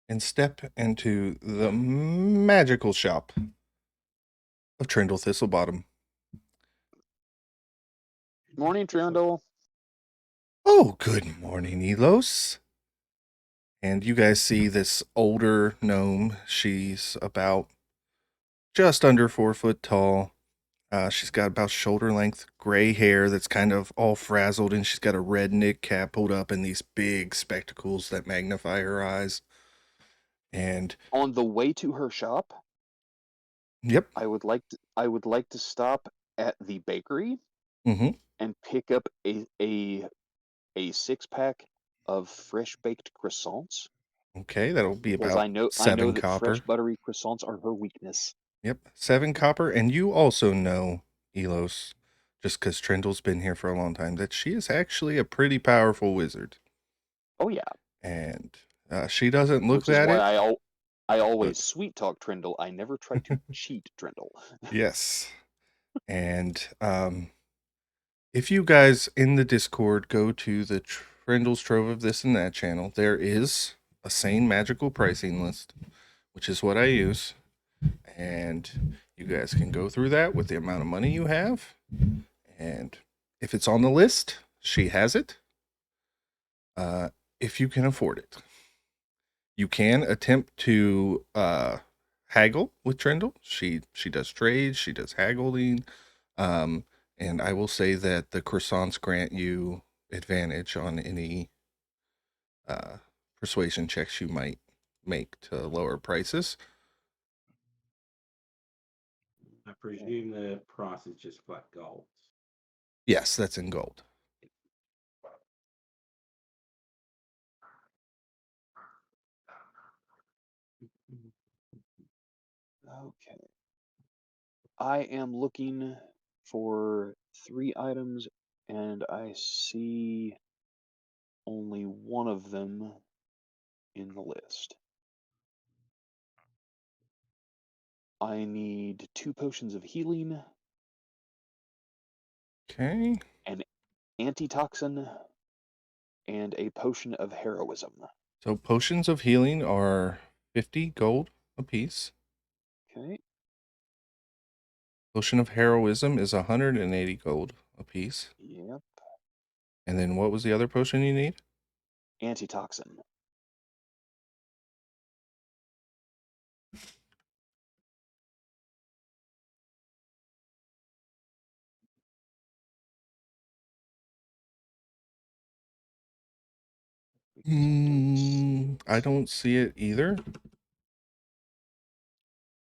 and step into the magical shop of Trindle Thistlebottom. Morning, Trundle. Oh, good morning, Elos. And you guys see this older gnome. She's about just under 4 foot tall. She's got about shoulder length gray hair that's kind of all frazzled, and she's got a red knit cap pulled up and these big spectacles that magnify her eyes. And On the way to her shop, yep. I would like to stop at the bakery. Mm-hmm. and pick up a 6-pack of fresh baked croissants Okay, that'll be because about I know 7 that fresh copper. buttery croissants are her weakness. Yep, 7 copper. And you also know, Elos, just because Trindle's been here for a long time, that she is actually a pretty powerful wizard. Oh yeah, And she doesn't look which is at why it. I always But sweet talk Trindle. I never try to cheat Trindle. yes. And if you guys in the Discord go to the Trindle's Trove of This and That channel, there is a sane magical pricing list, which is what I use. And you guys can go through that with the amount of money you have. And if it's on the list, she has it. If you can afford it, you can attempt to haggle with Trindle. She does trades, she does haggling. And I will say that the croissants grant you advantage on any persuasion checks you might make to lower prices. I presume the price is just flat gold. Yes, that's in gold. Okay. I am looking for 3 items, and I see only one of them in the list. I need 2 potions of healing, Okay. an antitoxin, and a potion of heroism. So potions of healing are 50 gold apiece. Okay. Potion of heroism is 180 gold apiece. Yep. And then what was the other potion you need? Antitoxin. I don't see it either.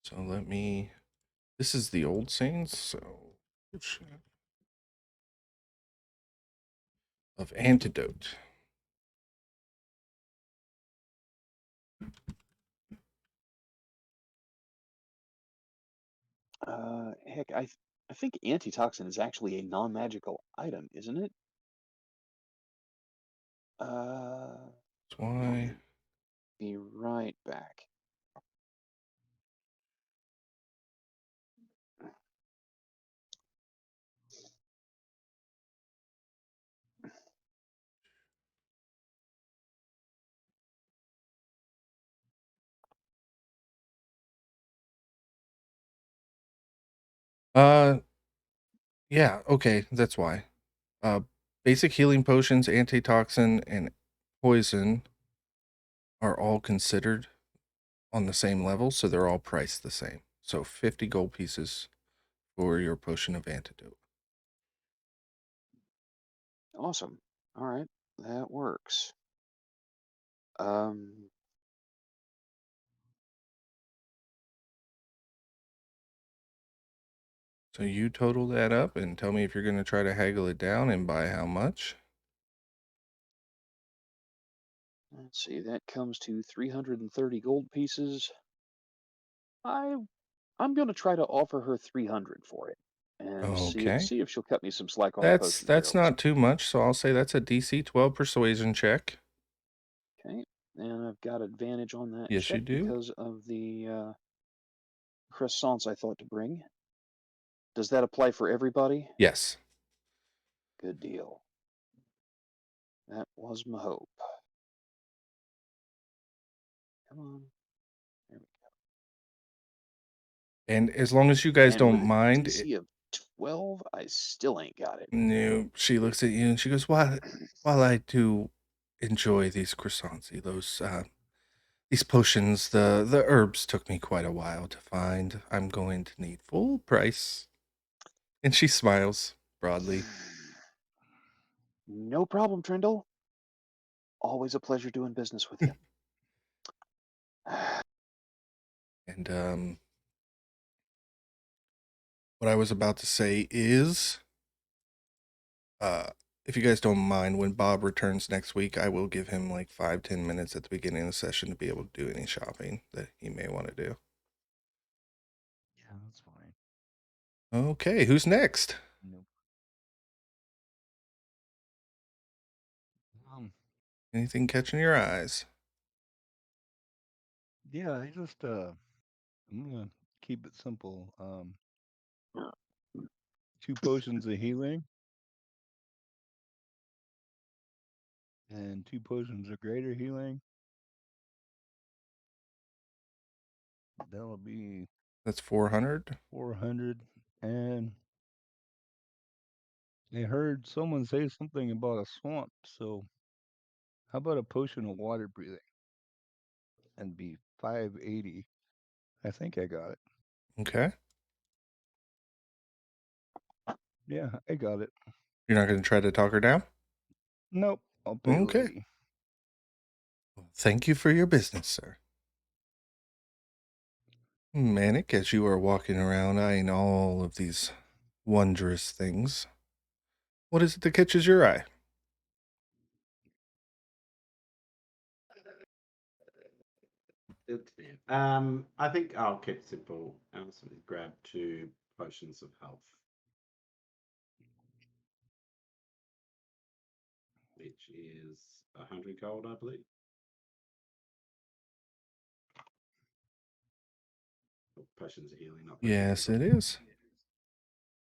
So let me. This is the old Saints. So of antidote. Heck, I think antitoxin is actually a non-magical item, isn't it? That's why. Be right back. Yeah, okay, that's why. Basic healing potions, antitoxin, and poison are all considered on the same level, so they're all priced the same. So 50 gold pieces for your potion of antidote. Awesome. All right, that works. Um, So you total that up and tell me if you're going to try to haggle it down and by how much. let's see, that comes to 330 gold pieces. I'm going to try to offer her 300 for it, and Okay. see if she'll cut me some slack on the That's potion of heroism. not too much, so I'll say that's a DC 12 persuasion check. Okay, and I've got advantage on that Yes, you check do. because of the croissants I thought to bring. Does that apply for everybody? Yes. Good deal. That was my hope. Come on. There we And as long as you go. guys And don't with a mind, DC of 12, I still ain't got it. no, she looks at you and she goes, while I do enjoy these croissants, these potions, the herbs took me quite a while to find. I'm going to need full price. And she smiles broadly. No problem, Trindle. Always a pleasure doing business with you. And what I was about to say is if you guys don't mind, when Bob returns next week, I will give him like 5-10 minutes at the beginning of the session to be able to do any shopping that he may want to do. Yeah, that's fine. Okay, who's next? Nope. Anything catching your eyes? Yeah, I just I'm gonna keep it simple. 2 potions of healing and 2 potions of greater healing. That'll be That's 400. 400. And I heard someone say something about a swamp, so how about a potion of water breathing and be 580? I think I got it. Okay. Yeah, I got it. You're not going to try to talk her down? Nope, I'll pay the Okay. lady. Well, thank you for your business, sir. Manek, as you are walking around eyeing all of these wondrous things, what is it that catches your eye? I think I'll keep it simple. I'll simply grab 2 potions of health, which is 100 gold, I believe. Oh, potions of healing, not potions Yes, of it gold. is.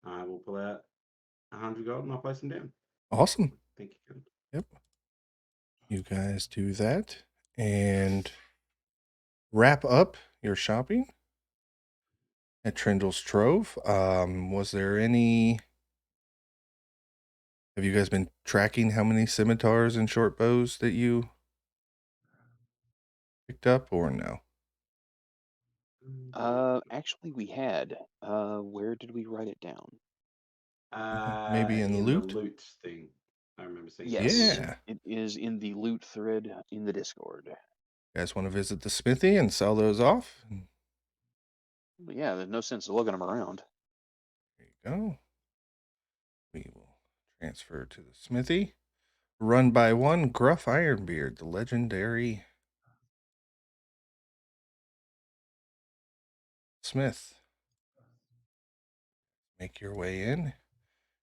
I will pull out 100 gold and I'll place them down. Awesome. Thank you, Kevin. Yep. You guys do that and wrap up your shopping at Trindle's Trove. Was there any... Have you guys been tracking how many scimitars and short bows that you picked up, or no? Actually, we had. Where did we write it down? Maybe in In loot? the loot thing, I remember seeing. Yes, Yeah. it is in the loot thread in the Discord. You guys want to visit the smithy and sell those off? But yeah, there's no sense of lugging them around. There you go. We will transfer to the smithy. Run by one Gruff Ironbeard, the legendary smith. Make your way in,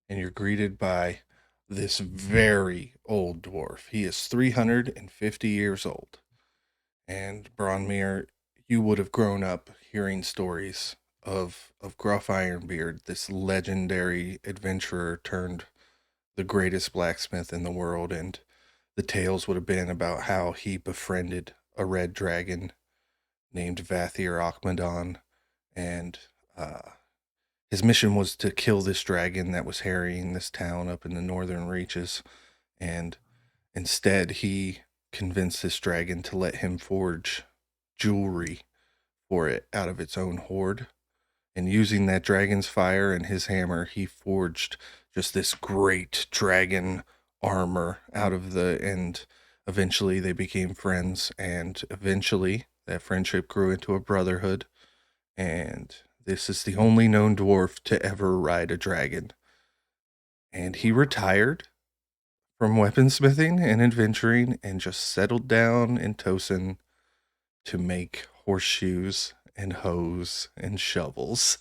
and you're greeted by this very old dwarf. He is 350 years old. And Bronmyr, you would have grown up hearing stories of Gruff Ironbeard, this legendary adventurer turned the greatest blacksmith in the world, and the tales would have been about how he befriended a red dragon named Vathir Akmadon, and his mission was to kill this dragon that was harrying this town up in the northern reaches, and instead he convinced this dragon to let him forge jewelry for it out of its own hoard. And using that dragon's fire and his hammer, he forged just this great dragon armor out of and eventually they became friends, and eventually that friendship grew into a brotherhood. And this is the only known dwarf to ever ride a dragon. And he retired from weaponsmithing and adventuring and just settled down in Tosin to make horseshoes and hoes and shovels.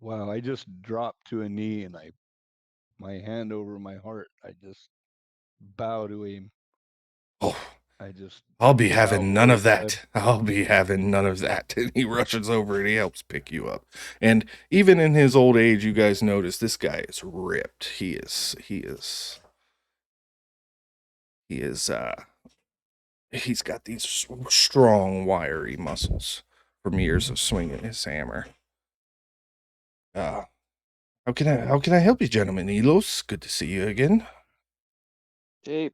Wow, I just dropped to a knee and my hand over my heart. I just bow to him. Oh, I just I'll be bow having none low. of that. I'll be having none of that. And he rushes over and he helps pick you up. And even in his old age, you guys notice this guy is ripped. He's got these strong, wiry muscles from years of swinging his hammer. How can I help you, gentlemen? Elos, good to see you again. Hey,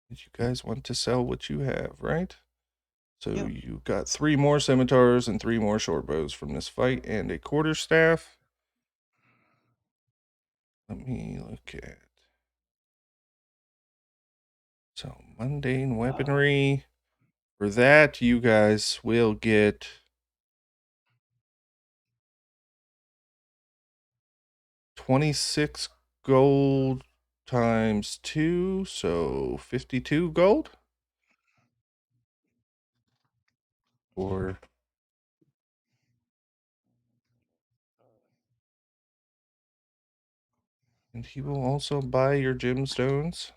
Did you guys want to sell what you have, right? So Yeah. you got 3 more scimitars and 3 more short bows from this fight and a quarterstaff. Let me look at. So mundane weaponry. For that, you guys will get 26 gold times 2, so 52 gold. Or and he will also buy your gemstones.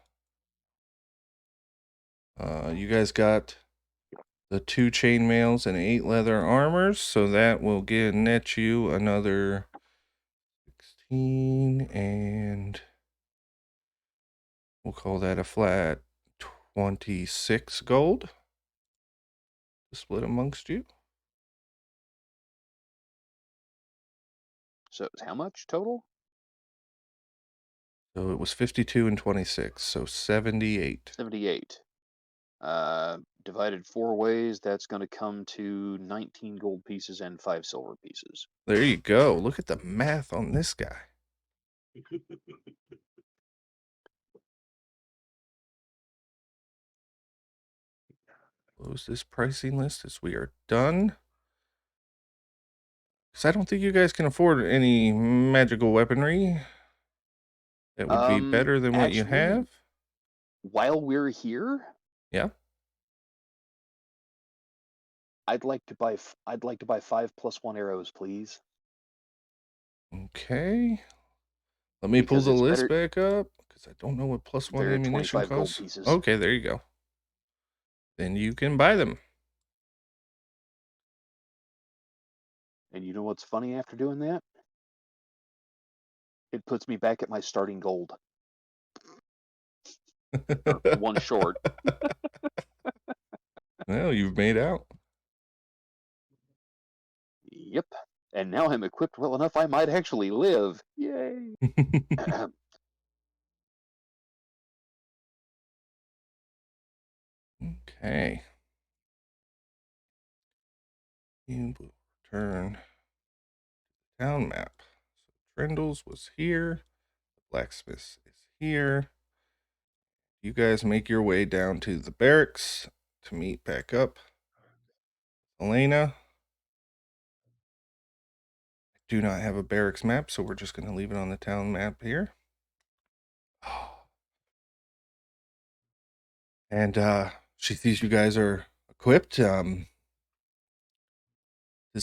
You guys got the 2 chainmails and 8 leather armors, so that will net you another 16, and we'll call that a flat 26 gold to split amongst you. So it's how much total? So it was 52 and 26, so 78. 78. Divided 4 ways, that's going to come to 19 gold pieces and 5 silver pieces. There you go. Look at the math on this guy. Close this pricing list as we are done. Because I don't think you guys can afford any magical weaponry that would be better than what you Actually, have. while we're here, Yeah. I'd like to buy 5 + 1 arrows, please. Okay. Let me pull Because the it's list better. back up because I don't know what +1 They're ammunition 25 gold costs. pieces. Okay, there you go. Then you can buy them. And you know what's funny after doing that? It puts me back at my starting gold. Or 1 short. Well, you've made out. Yep. And now I'm equipped well enough I might actually live. Yay. Okay. You will return to the town map. So Trindle's was here. The blacksmith is here. You guys make your way down to the barracks to meet back up. Elena. I do not have a barracks map, so we're just going to leave it on the town map here. And she sees you guys are equipped. Does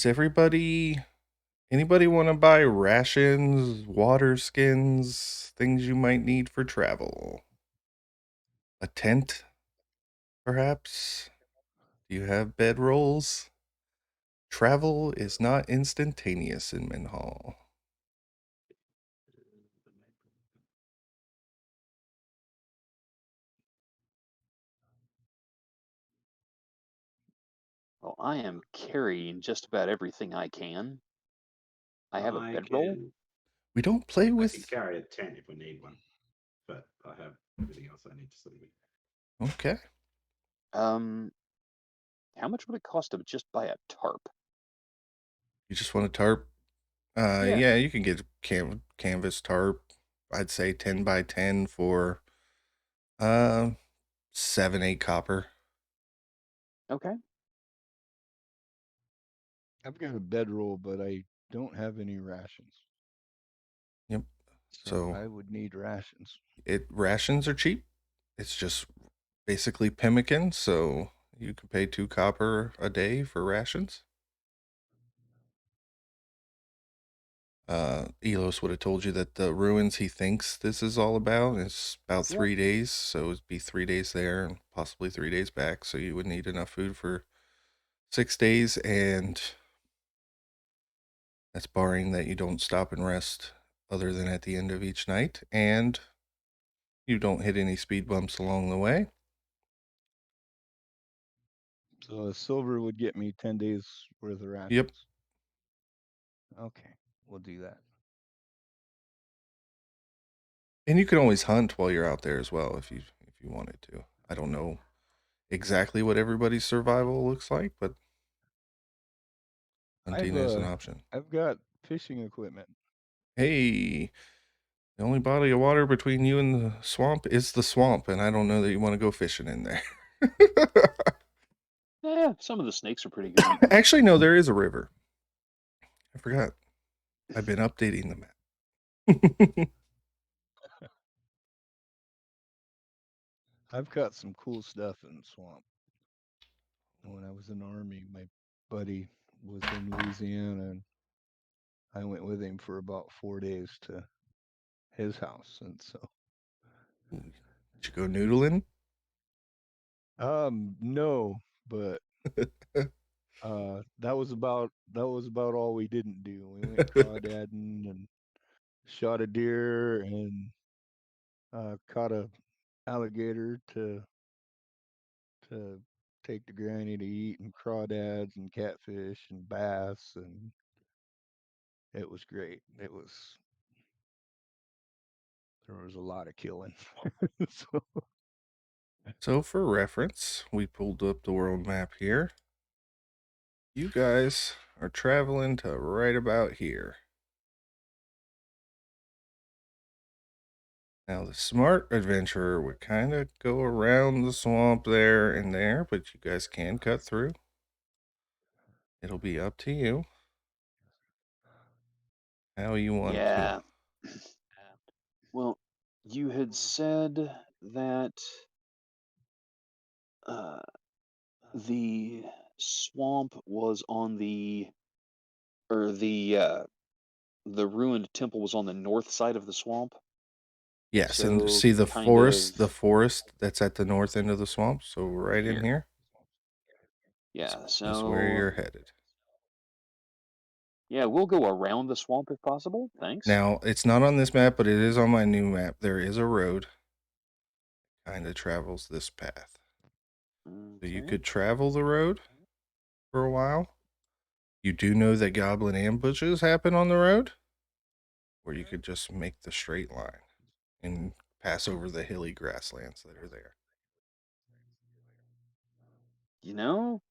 anybody want to buy rations, water skins, things you might need for travel? A tent, perhaps? Do you have bedrolls? Travel is not instantaneous in Minhal. Well, I am carrying just about everything I can. I have a bedroll. We don't play I can with... carry a tent if we need one, but I have everything else I need to sleep with. Okay. How much would it cost to just buy a tarp? You just want a tarp? Yeah, you can get canvas tarp. I'd say 10 by 10 for 7, 8 copper. Okay. I've got a bedroll, but I don't have any rations. Yep. So I would need rations. Rations are cheap. It's just basically pemmican, so you can pay 2 copper a day for rations. Elos would have told you that the ruins he thinks this is all about is about 3 days, so it'd be 3 days there and possibly 3 days back, so you would need enough food for 6 days, and that's barring that you don't stop and rest other than at the end of each night, and you don't hit any speed bumps along the way. So a silver would get me 10 days worth of rations. Yep. Okay, we'll do that. And you can always hunt while you're out there as well if you wanted to. I don't know exactly what everybody's survival looks like, but hunting is an option. I've got fishing equipment. Hey, the only body of water between you and the swamp is the swamp, and I don't know that you want to go fishing in there. Yeah, some of the snakes are pretty good. Actually, no, there is a river. I forgot. I've been updating the map. I've got some cool stuff in the swamp. When I was in the army, my buddy was in Louisiana, and I went with him for about 4 days to his house, and so Did you go noodling? no, but that was about all we didn't do. We went crawdadding and shot a deer and caught a alligator to take to granny to eat, and crawdads and catfish and bass, and it was great. There was a lot of killing. So, So, for reference, we pulled up the world map here. You guys are traveling to right about here. Now, the smart adventurer would kind of go around the swamp there and there, but you guys can cut through. It'll be up to you how you want Yeah. Well, you had said that uh, the swamp was on the ruined temple was on the north side of the swamp. Yes, and So see the kind forest, of that's at the north end of the swamp. So right in here. here Yeah. is where you're So headed. yeah, we'll go around the swamp if possible. Thanks. Now, it's not on this map, but it is on my new map. There is a road kind of travels this path. So you Okay. could travel the road for a while. You do know that goblin ambushes happen on the road, or you could just make the straight line and pass over the hilly grasslands that are there. You know,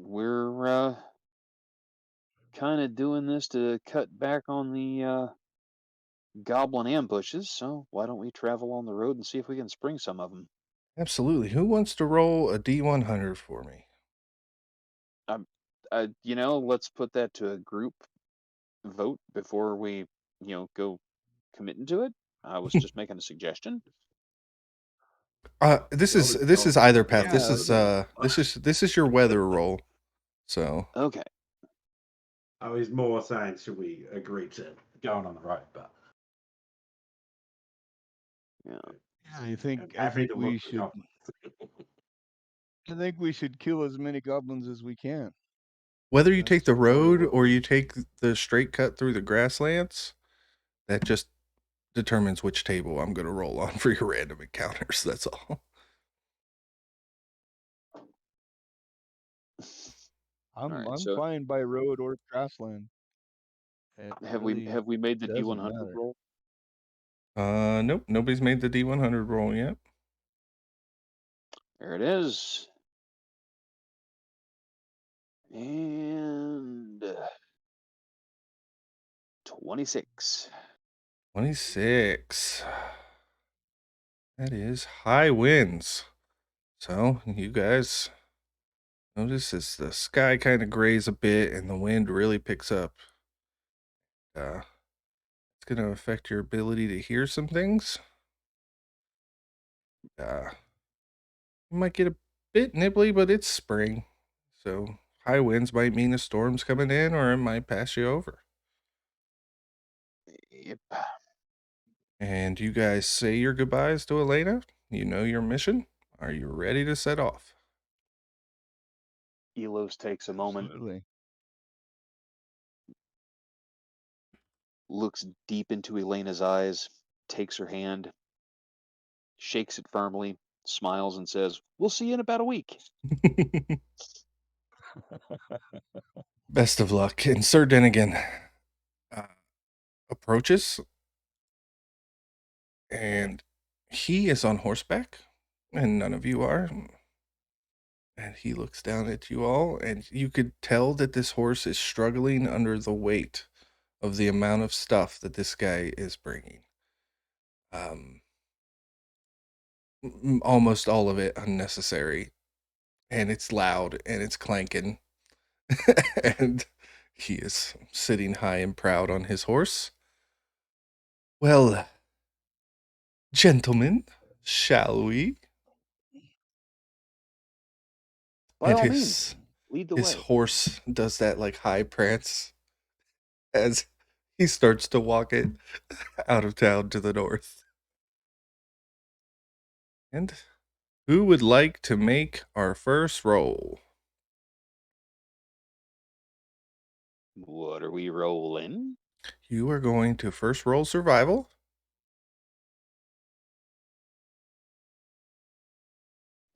we're kind of doing this to cut back on the goblin ambushes. So why don't we travel on the road and see if we can spring some of them? Absolutely. Who wants to roll a D100 for me? Let's put that to a group vote before we, go committing to it. I was just making a suggestion. This is either path. yeah, This is your weather roll. So Okay. I was more saying, should we agree to going on the road? But Yeah. I think I'm I happy think to we look for should goblins. I think we should kill as many goblins as we can. whether you take That's the part of road what or we you take the straight cut through the grasslands, that just determines which table I'm going to roll on for your random encounters. That's all. All I'm right. I'm So fine by road or grassland. It have we really have we made the doesn't D100 matter. roll? Nope, nobody's made the D100 roll yet. There it is. And 26. 26. That is high winds. So you guys notice as the sky kind of grays a bit and the wind really picks up. It's going to affect your ability to hear some things. You might get a bit nibbly, but it's spring. So high winds might mean a storm's coming in, or it might pass you over. Yep. And you guys say your goodbyes to Elena. You know your mission. Are you ready to set off? Elos takes a moment, Absolutely. looks deep into Elena's eyes, takes her hand, shakes it firmly, smiles, and says, "We'll see you in about a week." Best of luck. And Sir Denigan approaches, and he is on horseback, and none of you are. And he looks down at you all, and you could tell that this horse is struggling under the weight of the amount of stuff that this guy is bringing. Almost all of it unnecessary, and it's loud and it's clanking. And he is sitting high and proud on his horse. Well, gentlemen, shall we? By And all means, his lead the his way. horse does that like high prance as he starts to walk it out of town to the north. And who would like to make our first roll? What are we rolling? You are going to first roll survival.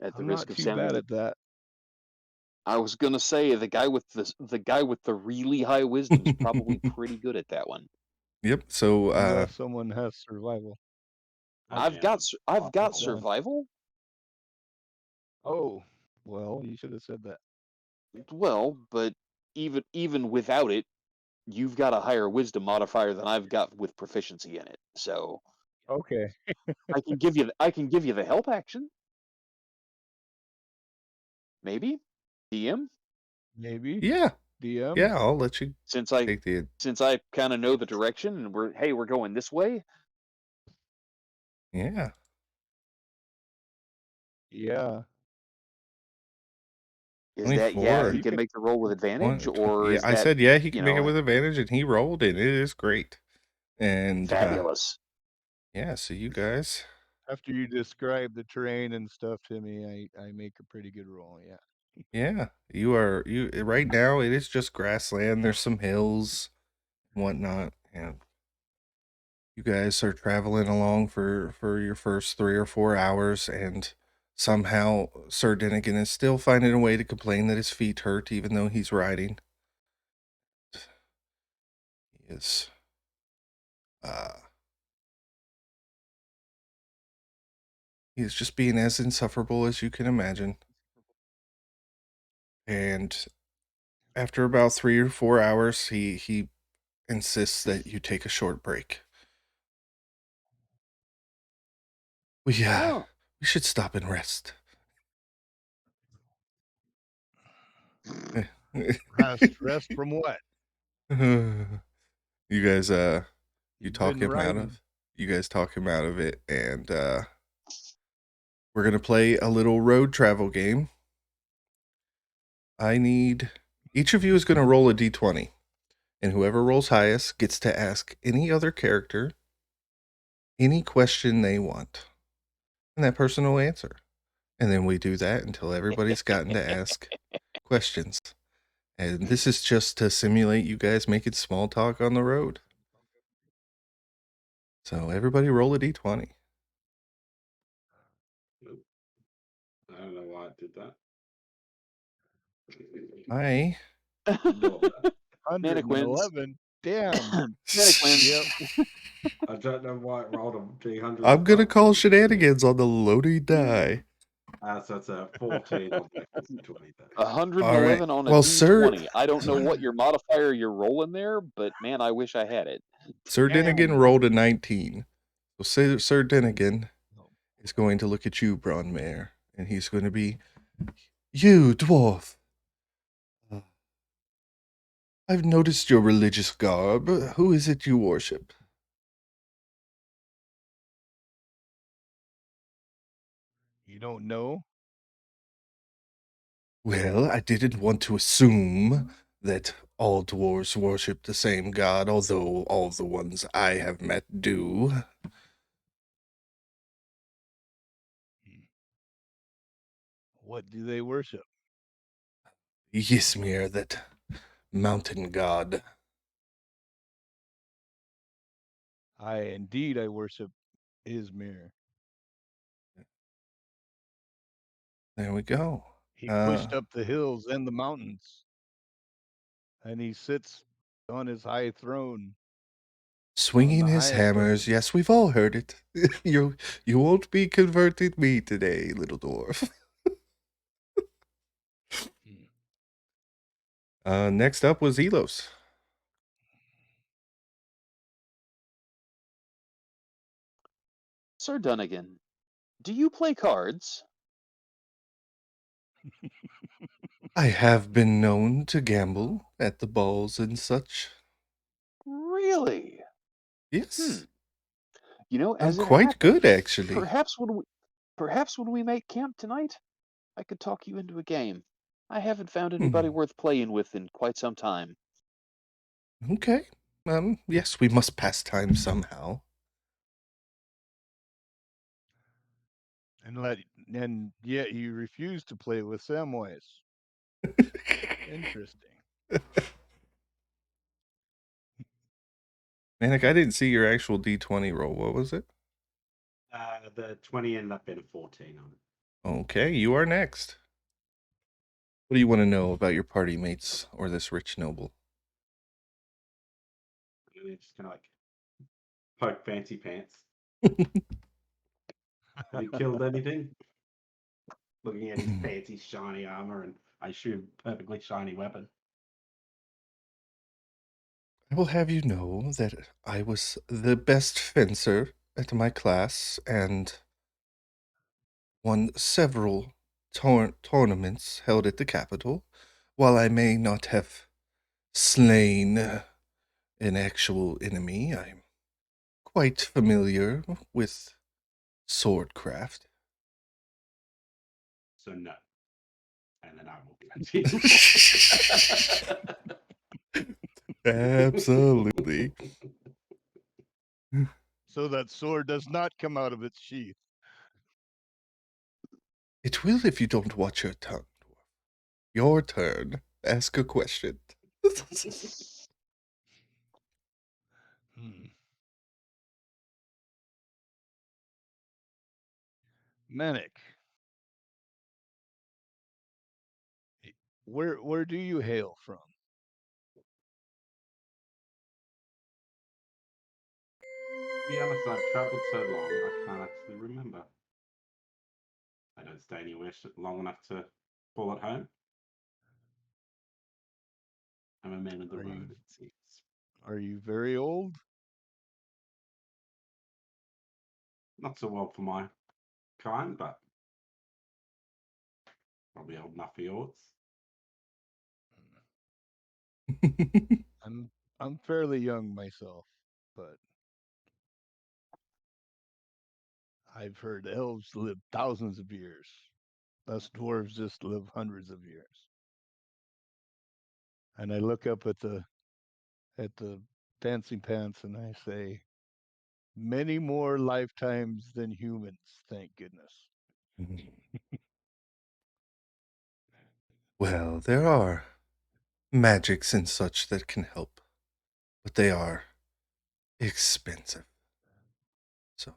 At the I'm risk not of too sounding bad like at that. I was gonna say the guy with the really high wisdom's probably pretty good at that one. Yep. So Unless someone has survival. I've got survival. Oh, well, you should have said that. Well, but even without it, you've got a higher wisdom modifier than I've got with proficiency in it. So Okay, I can give you the help action. Maybe DM, maybe yeah, DM. I'll let you since I take the kind of know the direction and we're going this way. yeah. Yeah, Is that yeah, 24. he you can can. make the roll with advantage, or Yeah, is I that, said yeah, he you can make it know, with advantage, and he rolled, and it is great. And fabulous? yeah, so you guys, After you describe the terrain and stuff to me, I make a pretty good roll. Yeah. yeah, you right now. It is just grassland. There's some hills, and whatnot, and you guys are traveling along for your first 3 or 4 hours, and somehow Sir Dinnigan is still finding a way to complain that his feet hurt, even though he's riding. He is uh he's just being as insufferable as you can imagine. And after about 3 or 4 hours, he insists that you take a short break. We Oh, we should stop and rest. Rest from what? You guys you You've talk been him out riding. of you guys talk him out of it, and we're gonna play a little road travel game. I need each of you is gonna roll a d20, and whoever rolls highest gets to ask any other character any question they want, and that person will answer. And then we do that until everybody's gotten to ask questions. And this is just to simulate you guys making small talk on the road. So everybody roll a d20. Nope. I don't know why I did that. I Ignore that. Manek wins. 111. Damn. Manek wins. Yep. I don't know why it rolled a 300. I'm gonna call shenanigans on the loading die. So that's a 14 on the D20 then. 111 on a Well, Sir D20. I don't know what your modifier you're rolling there, but man, I wish I had it. Dinnigan Damn. rolled a 19. So Sir Dinnigan is going to look at you, Bronmyr, and he's going to be, you dwarf. I've noticed your religious garb. Who is it you worship? You don't know? Well, I didn't want to assume that all dwarves worship the same god, although all the ones I have met do. What do they worship? Ysmir, that mountain god. I worship Izmir. There we go. He pushed up the hills and the mountains, and he sits on his high throne. Swinging the his highest of hammers. them. Yes, we've all heard it. You won't be converting me today, little dwarf. Next up was Elos. Sir Dunnigan, do you play cards? I have been known to gamble at the balls and such. Really? Yes. You know, I'm as it quite good, happens, actually. perhaps when we make camp tonight, I could talk you into a game. I haven't found anybody Hmm. worth playing with in quite some time. Okay. Yes, we must pass time somehow. And yet you refuse to play with Samwise. Interesting. Manek, I didn't see your actual D20 roll. What was it? The 20 ended up being a 14 on it. Okay, you are next. What do you want to know about your party mates or this rich noble? And then just kind of like poke Fancy Pants. Have you killed anything? Looking at his fancy shiny armor and I assume perfectly shiny weapon. I will have you know that I was the best fencer at my class and won several tournaments held at the capital. While I may not have slain an actual enemy, I'm quite familiar with swordcraft. So no. And then I will continue. Absolutely. So that sword does not come out of its sheath. It will if you don't watch your tongue. Your turn. Ask a question. Hmm. Manek, where do you hail from? To be honest, I've travelled so long, I can't actually remember. I don't stay anywhere long enough to call it home. I'm a man of the Are you road, it seems. are you very old? Not so well for my kind, but probably old enough for yours. I'm fairly young myself, but I've heard elves live thousands of years. Us dwarves just live hundreds of years. And I look up at the fancy pants and I say, many more lifetimes than humans, thank goodness. Well, there are magics and such that can help, but they are expensive. So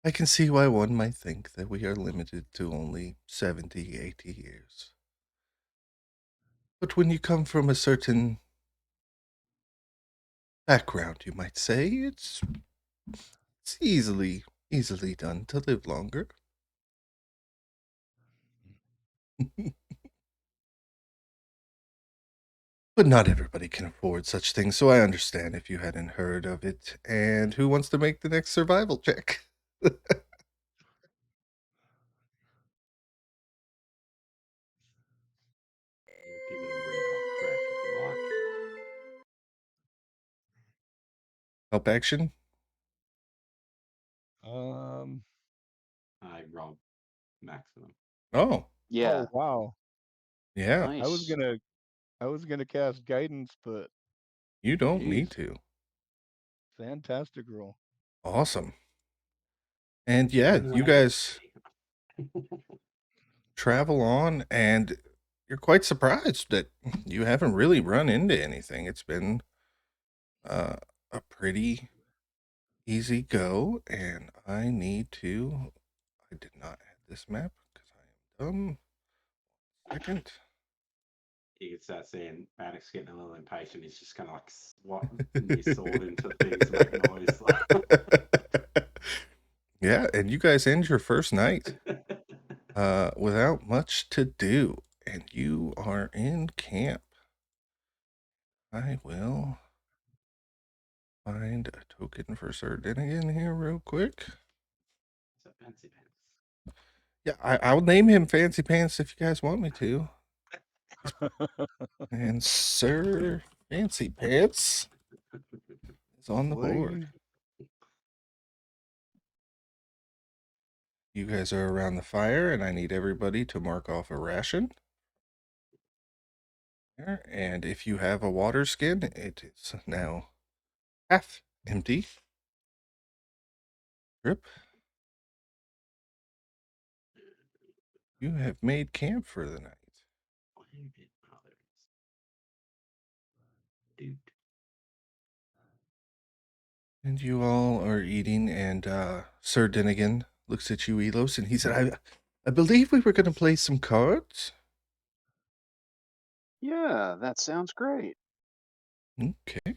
I can see why one might think that we are limited to only 70, 80 years. But when you come from a certain background, you might say, it's easily done to live longer. But not everybody can afford such things, so I understand if you hadn't heard of it. And who wants to make the next survival check? We'll give it a red hot crack if you like. Help action? Um I rolled maximum. Oh, Yeah, oh wow. yeah. I was nice. gonna I was gonna cast guidance, but You don't geez, need to. fantastic roll. Awesome. And yeah, Only when you I get guys travel on, and you're quite surprised that you haven't really run into anything. It's been uh, a pretty easy go, and I need to. I did not add this map because I am dumb. Second. you can start seeing Maddox getting a little impatient. He's just kind of like swatting his sword into things to make noise. Yeah, and you guys end your first night without much to do, and you are in camp. I will find a token for Sir Dinnigan here real quick. So fancy pants. Yeah, I'll name him Fancy Pants if you guys want me to. And Sir Fancy Pants is on the board. Fling. You guys are around the fire, and I need everybody to mark off a ration. And if you have a water skin, it is now half empty. Drip. You have made camp for the night. And you all are eating, and Sir Dinnigan looks at you, Elos, and he said, I believe we were going to play some cards. Yeah, that sounds great. Okay.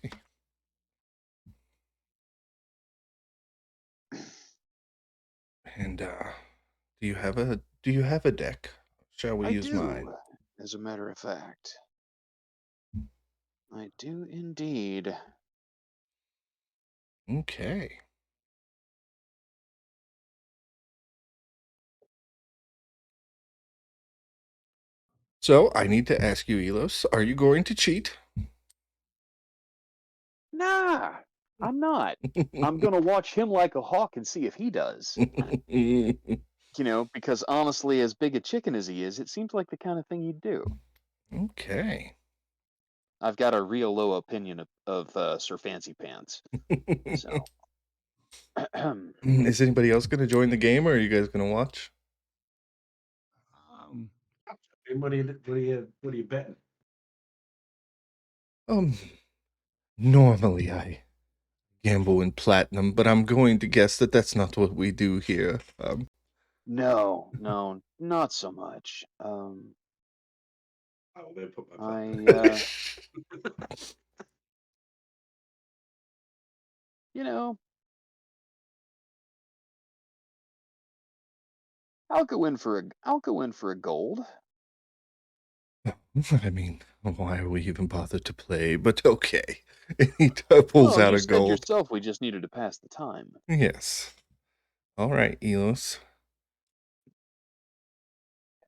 And do you have a deck? Shall we I use do, mine? as a matter of fact. I do indeed. Okay. So I need to ask you, Elos, are you going to cheat? Nah, I'm not. I'm gonna watch him like a hawk and see if he does. Because honestly, as big a chicken as he is, it seems like the kind of thing he'd do. Okay. I've got a real low opinion of Sir Fancy Pants. So, Is anybody else going to join the game, or are you guys going to watch? What are you betting? Normally I gamble in platinum, but I'm going to guess that that's not what we do here. no, not so much. I'll then put my I, you know, I'll go in for a gold. I mean, why are we even bothered to play? But okay. He pulls Well, out you a said gold. yourself we just needed to pass the time. Yes. All right, Elos.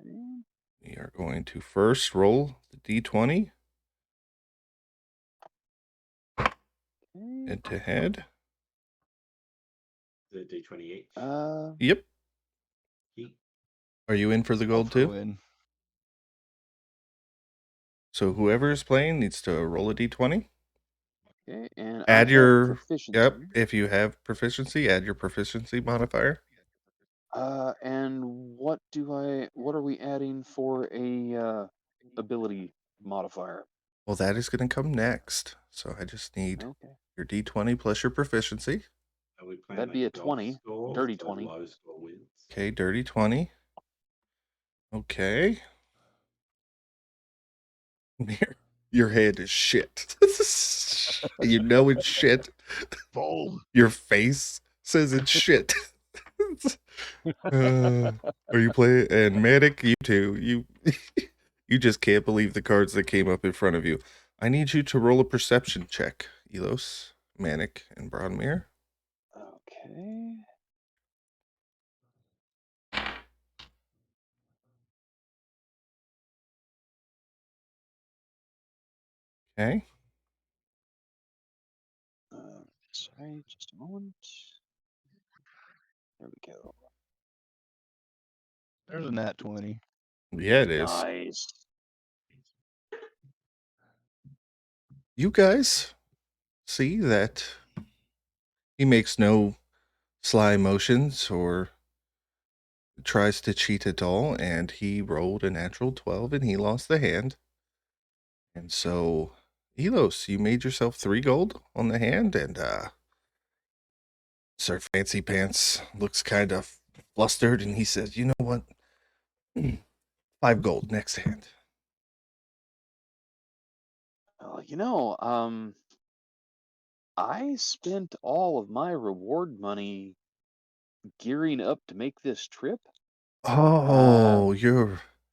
Okay. We are going to first roll the D20. Head to head. The D28. Yep. Heat. Are you in for the I'll gold throw too? in. So whoever is playing needs to roll a D20. Okay, and I Add have your proficiency. Yep. If you have proficiency, add your proficiency modifier. And what are we adding for a ability modifier? Well, that is going to come next. So I just need Okay. your D20 plus your proficiency. Are we playing That'd be like a golf 20, scores, dirty so 20. low score wins? Okay, dirty 20. Okay. Your hand is shit. You know it's shit. Fold. Your face says it's shit. Are you playing? And Manek, you too. You just can't believe the cards that came up in front of you. I need you to roll a perception check, Elos, Manek, and Bronmyr. Okay. Okay. Sorry, just a moment. There we go. There's a nat 20. Yeah, it is. Nice. You guys see that he makes no sly motions or tries to cheat at all, and he rolled a natural 12 and he lost the hand. And so, Elos, you made yourself 3 gold on the hand, and Sir Fancy Pants looks kind of flustered, and he says, "You know what? 5 gold next hand." I spent all of my reward money gearing up to make this trip. Oh, it's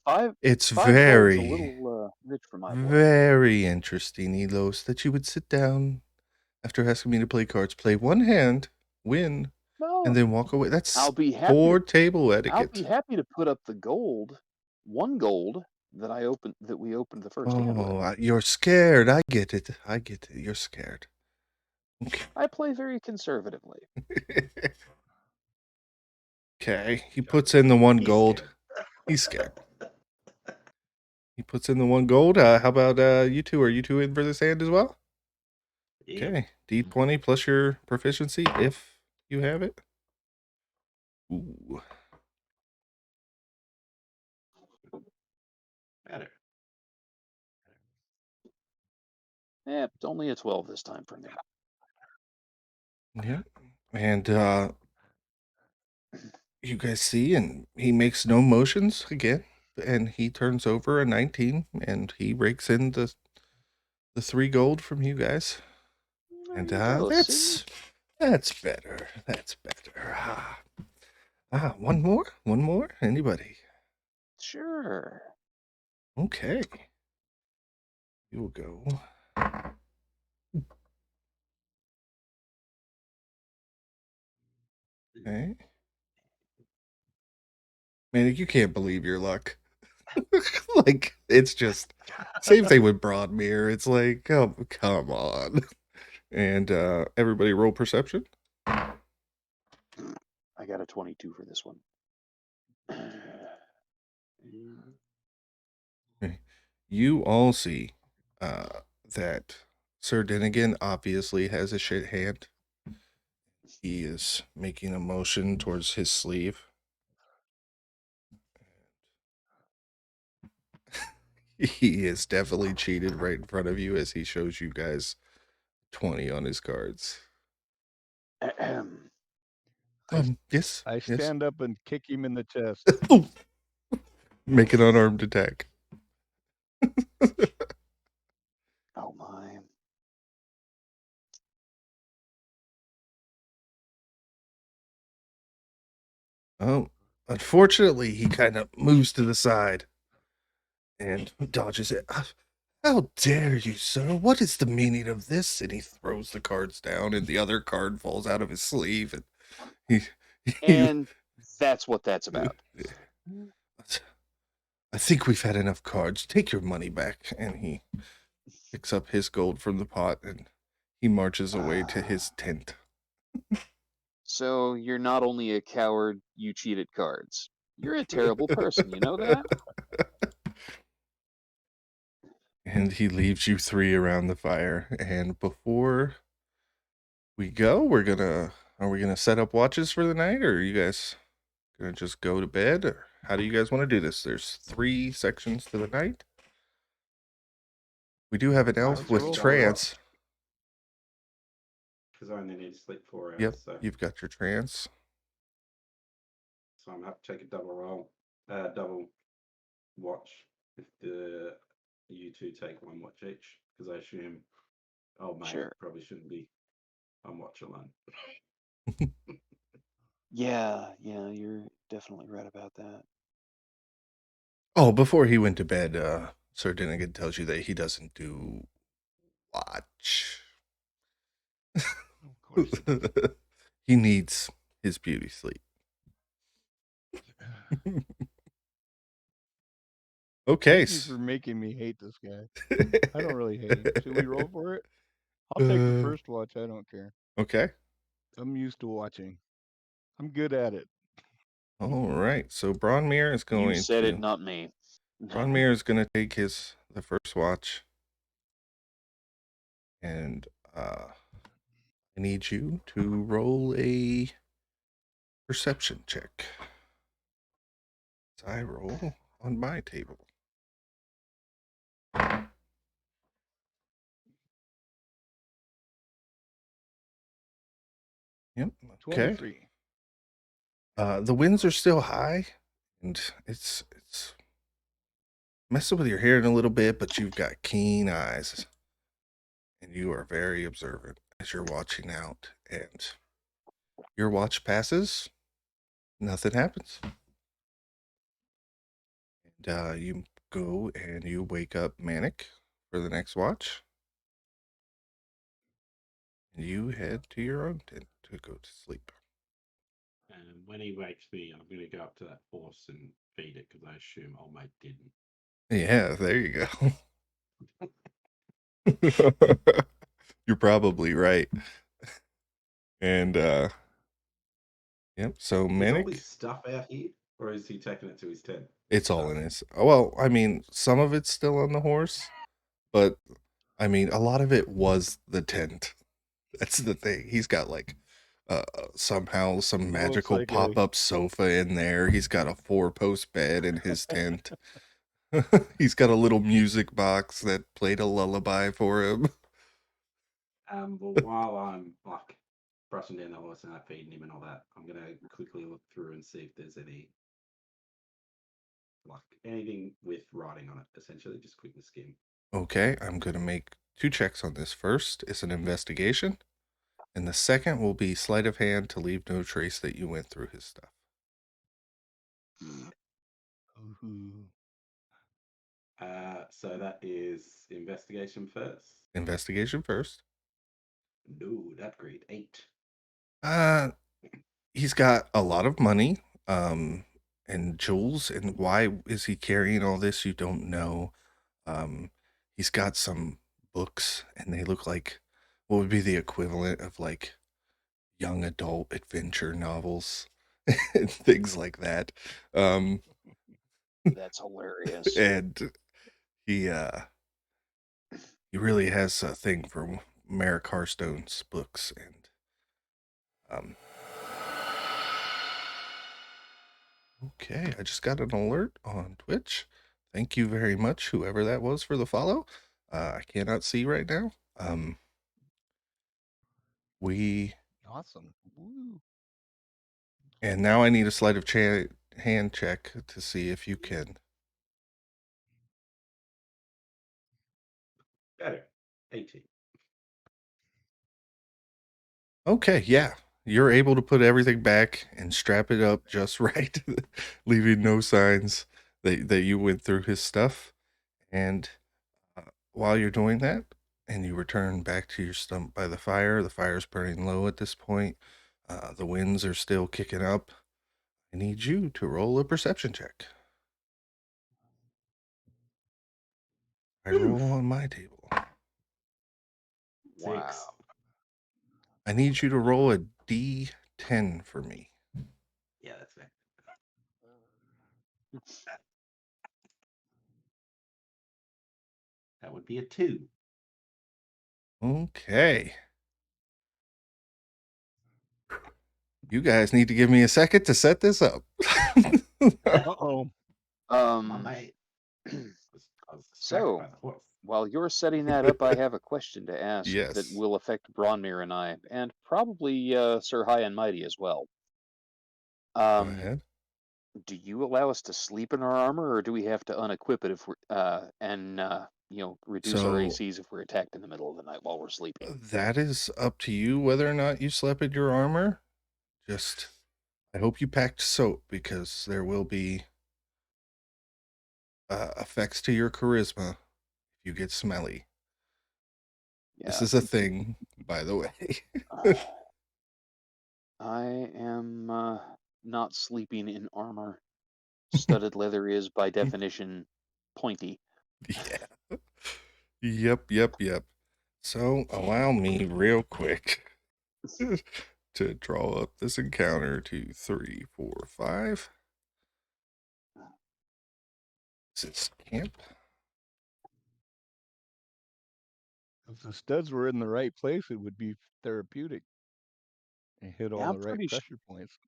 Five gold's a very, little rich for my blood. very interesting, Elos, that you would sit down after asking me to play cards, play one hand, win, No, and then walk away. That's I'll be happy. poor table I'll be etiquette. happy to put up the gold, 1 gold that we opened the first hand with. Oh, you're scared. I get it. You're scared. I play very conservatively. Okay. He puts in the 1 He's gold. scared. He's scared. He puts in the 1 gold. How about you two? Are you two in for this hand as well? Yeah. Okay. D20 plus your proficiency if you have it. Ooh. Better. It's only a 12 this time for me. Yeah. And you guys see, and he makes no motions again. And he turns over a 19 and he rakes in the 3 gold from you guys. And There you go, see? that's better. That's better. One more. Anybody? Sure. Okay. You will go. Okay. Man, you can't believe your luck. Like, it's just same thing with Bronmyr. It's like, come on. And everybody roll perception. I got a 22 for this one. Okay. You all see that Sir Dinnigan obviously has a shit hand. He is making a motion towards his sleeve. He is definitely cheated right in front of you as he shows you guys 20 on his cards. Yes. I Yes. stand up and kick him in the chest. Make an unarmed attack. Oh my. Oh, unfortunately, he kind of moves to the side and dodges it. How dare you, sir? What is the meaning of this? And he throws the cards down, and the other card falls out of his sleeve. And And that's what that's about. I think we've had enough cards. Take your money back. And he picks up his gold from the pot and he marches away to his tent. So you're not only a coward, you cheat at cards. You're a terrible person, you know that? And he leaves you 3 around the fire. And before we go, are we gonna set up watches for the night, or are you guys gonna just go to bed, or how do you guys want to do this? There's 3 sections to the night. We do have an elf Let's with roll for it. trance. Because I only need to sleep 4 hours. Yep, So, you've got your trance. so I'm going to have to take a double roll, double watch if you two take 1 watch each. Because I assume, mate, Sure. probably shouldn't be on watch alone. Yeah, you're definitely right about that. Oh, before he went to bed, Sir Dinnigan tells you that he doesn't do watch. Of course. He needs his beauty sleep. Okay. Thank you for making me hate this guy. I don't really hate him. Should we roll for it? I'll take the first watch. I don't care. Okay. I'm used to watching. I'm good at it. All right. So Bronmyr is going You said to it, not me. Bronmyr is going to take the first watch, and I need you to roll a perception check. So I roll on my table. Yep. Okay. 23. The winds are still high, and it's messing with your hearing a little bit, but you've got keen eyes, and you are very observant as you're watching out. And your watch passes, nothing happens. And you go and you wake up Manek for the next watch. And you head to your own tent to go to sleep. And when he wakes me, I'm going to go up to that horse and feed it because I assume old mate didn't. Yeah, there you go. You're probably right. And Yep. So Is all Manek, his stuff out here, or is he taking it to his tent? it's all in his. Well, I mean, some of it's still on the horse, but I mean, a lot of it was the tent. That's the thing. He's got like somehow some Looks magical like pop-up sofa in there. He's got a 4-post bed in his tent. He's got a little music box that played a lullaby for him. Well, while I'm like brushing down the horse and feeding him and all that, I'm gonna quickly look through and see if there's anything with writing on it. Essentially, just quickly skim. Okay, I'm gonna make 2 checks on this. First is an investigation, and the second will be sleight of hand to leave no trace that you went through his stuff. Ooh. So that is investigation first. Investigation first. No, that great 8. He's got a lot of money, and jewels, and why is he carrying all this? You don't know. He's got some books, and they look like what would be the equivalent of like young adult adventure novels and things like that. That's hilarious. And he really has a thing for Merrick Harstone's books, and okay, I just got an alert on Twitch. Thank you very much, whoever that was, for the follow. I cannot see right now. We Awesome. Woo. and now I need a sleight of hand check to see if you can. Better 18. Okay, yeah. You're able to put everything back and strap it up just right, leaving no signs that you went through his stuff. And while you're doing that, and you return back to your stump by the fire's burning low at this point. The winds are still kicking up. I need you to roll a perception check. I roll on my table. 6. Wow. I need you to roll a D10 for me. Yeah, that's fair. That would be a 2. Okay. You guys need to give me a second to set this up. Uh-oh. My mate. I was distracted So, by the horse. while you're setting that up, I have a question to ask that Yes. will affect Bronmyr and I, and probably Sir High and Mighty as well. Go ahead. Do you allow us to sleep in our armor, or do we have to unequip it if we're reduce our So ACs if we're attacked in the middle of the night while we're sleeping? that is up to you whether or not you slept in your armor. Just, I hope you packed soap because there will be effects to your charisma if you get smelly. This Yeah, is a thing, by the way. I am not sleeping in armor. Studded leather is, by definition, pointy. Yeah. Yep. So allow me real quick to draw up this encounter. 2, 3, 4, 5. This is camp. If the studs were in the right place, it would be therapeutic and hit all Yeah, the right pressure points.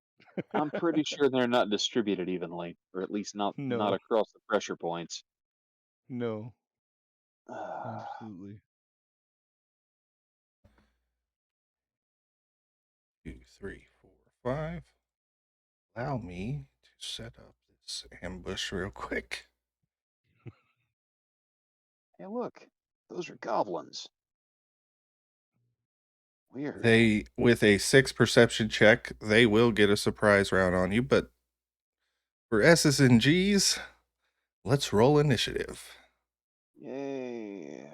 I'm pretty sure they're not distributed evenly, or at least not No, across the pressure points. no, Uh, absolutely. 2, 3, 4, 5. Allow me to set up this ambush real quick. hey, look, those are goblins. Weird. They, with a 6 perception check, they will get a surprise round on you, but for S's and G's, let's roll initiative. Yay.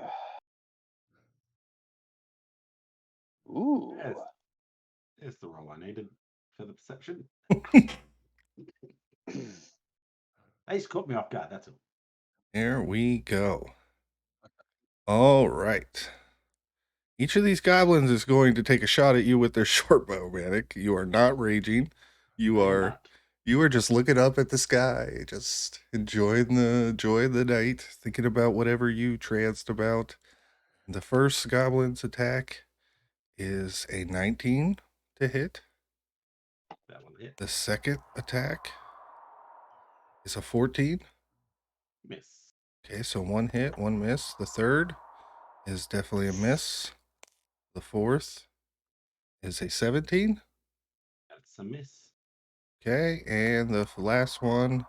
Ooh. There's the roll I needed for the perception. He's caught me off guard, that's all. There we go. All right. Each of these goblins is going to take a shot at you with their short bow, Manek. You are not raging. You I am are not. you are just looking up at the sky, just enjoying the night, thinking about whatever you tranced about. The first goblin's attack is a 19 to hit. That one hit. The second attack is a 14. Miss. Okay, so one hit, one miss. The third is definitely a miss. The fourth is a 17. That's a miss. Okay, and the last one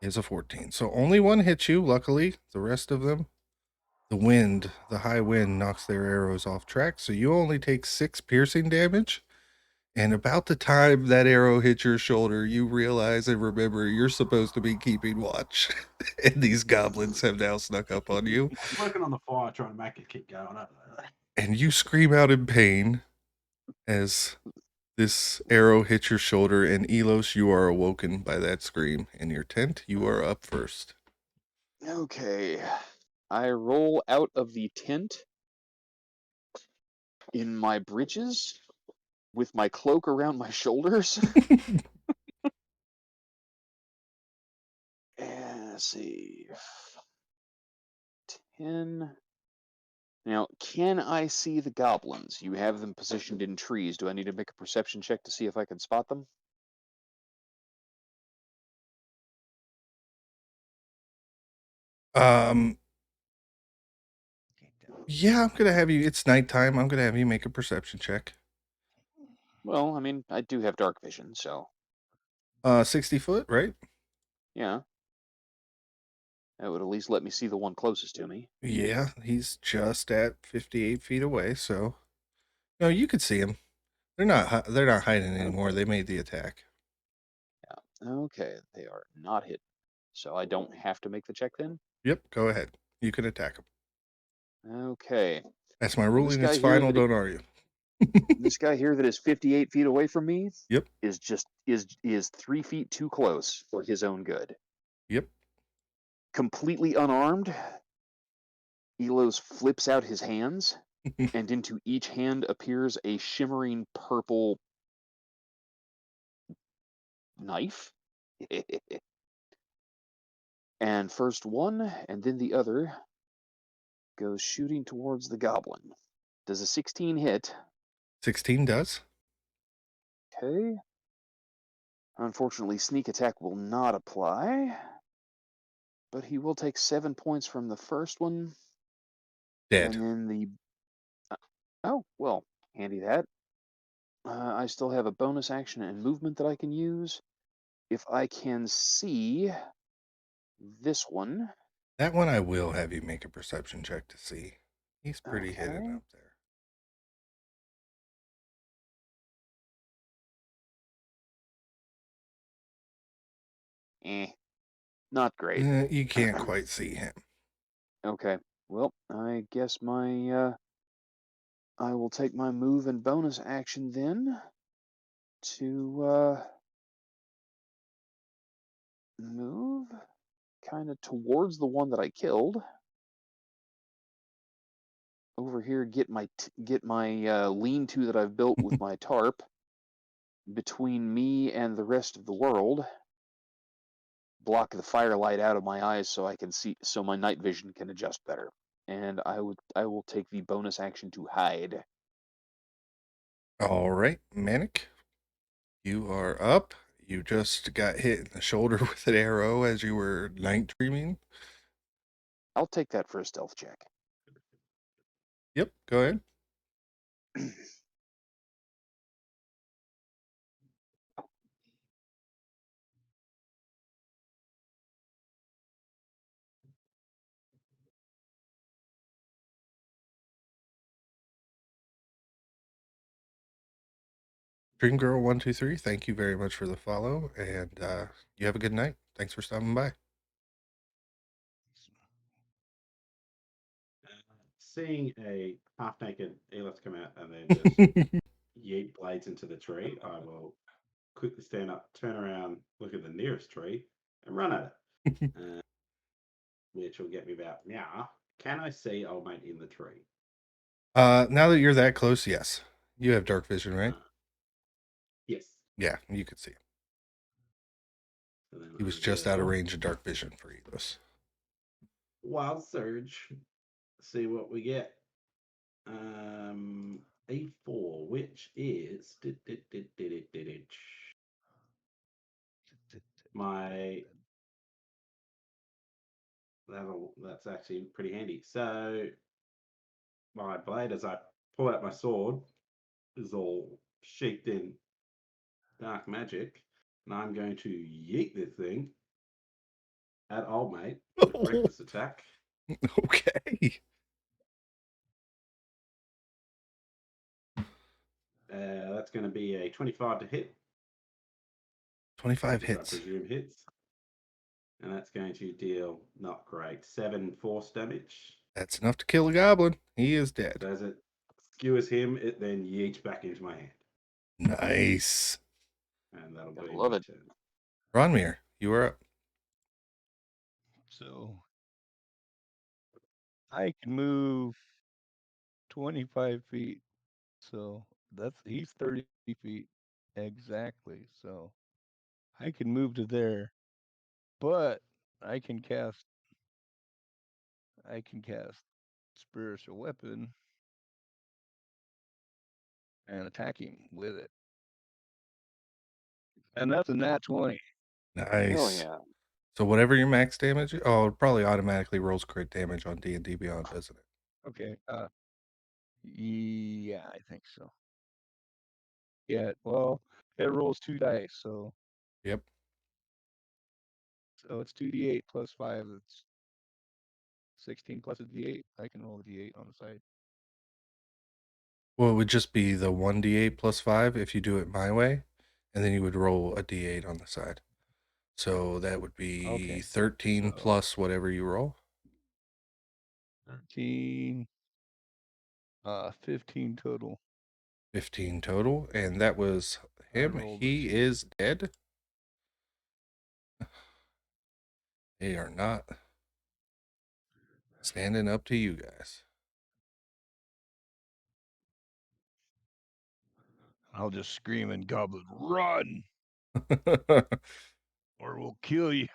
is a 14. So only one hits you, luckily. The rest of them, the high wind knocks their arrows off track. So you only take 6 piercing damage. And about the time that arrow hits your shoulder, you realize and remember you're supposed to be keeping watch. And these goblins have now snuck up on you. I'm working on the fire, trying to make it keep going. And you scream out in pain as this arrow hits your shoulder. And Elos, you are awoken by that scream. In your tent, you are up first. Okay. I roll out of the tent in my breeches with my cloak around my shoulders. And let's see. 10. Now, can I see the goblins? You have them positioned in trees. Do I need to make a perception check to see if I can spot them? Yeah, I'm gonna have you. It's nighttime. I'm gonna have you make a perception check. Well, I mean, I do have dark vision, so 60 foot, right? yeah. That would at least let me see the one closest to me. Yeah, he's just at 58 feet away. So, no, you could see him. They're not hiding anymore. Okay. They made the attack. Yeah. Okay, they are not hidden. So I don't have to make the check then? Yep, go ahead. You can attack him. Okay. That's my Well, this ruling. guy It's here final. that Don't argue. this guy here that is 58 feet away from me Yep. is 3 feet too close for his own good. Yep. Completely unarmed, Elos flips out his hands, and into each hand appears a shimmering purple knife. And first one, and then the other, goes shooting towards the goblin. Does a 16 hit? 16 does. Okay. Unfortunately, sneak attack will not apply, but he will take 7 points from the first one, Dead. and then the. Oh, well, handy that. I still have a bonus action and movement that I can use. If I can see this one. That one I will have you make a perception check to see. He's pretty hidden Okay. up there. Not great. You can't quite see him. Okay. Well, I guess I will take my move and bonus action then to move kind of towards the one that I killed. Over here, get my lean-to that I've built with my tarp between me and the rest of the world. Block the firelight out of my eyes so I can see, so my night vision can adjust better. And I will take the bonus action to hide. All right, Manek, you are up. You just got hit in the shoulder with an arrow as you were night dreaming. I'll take that for a stealth check. Yep, go ahead. Dream Girl 123, thank you very much for the follow, and you have a good night. Thanks for stopping by. Seeing a half-naked Elos come out and then just yeet blades into the tree, I will quickly stand up, turn around, look at the nearest tree, and run at it. Which will get me about now. Can I see old mate in the tree? Now that you're that close, yes. You have dark vision, right? Yes. Yeah, you could see him. So then He was I just out of will range of dark vision for Elos. Wild Surge. See what we get. A4, which is my that's actually pretty handy. So my blade, as I pull out my sword, is all shaped in dark magic, and I'm going to yeet this thing at old mate with reckless attack. Okay. That's going to be a 25 to hit, 25 which I hits. presume hits, and that's going to deal not great 7 force damage. That's enough to kill a goblin. He is dead. So as it skewers him, it then yeets back into my hand, Nice. and that'll Gotta be love my it. turn. Bronmyr, you are up. So I can move 25 feet. So he's 30 feet exactly. So I can move to there, but I can cast spiritual weapon and attack him with it. And that's a nat 20. Nice. Hell yeah. So whatever your max damage, it probably automatically rolls crit damage on D&D Beyond, doesn't it? Okay. Yeah, I think so. Yeah, well, it rolls 2 dice, so Yep. it's 2d8 plus 5. That's 16 plus a d8. I can roll a d8 on the side. Well, it would just be the 1d8 plus 5 if you do it my way, and then you would roll a d8 on the side. So that would be Okay, 13 so- plus whatever you roll. 13, 15 total. 15 total, and that was I him. rolled a He 2. is dead. They are not standing up to you guys. I'll just scream and goblin, run, or we'll kill you.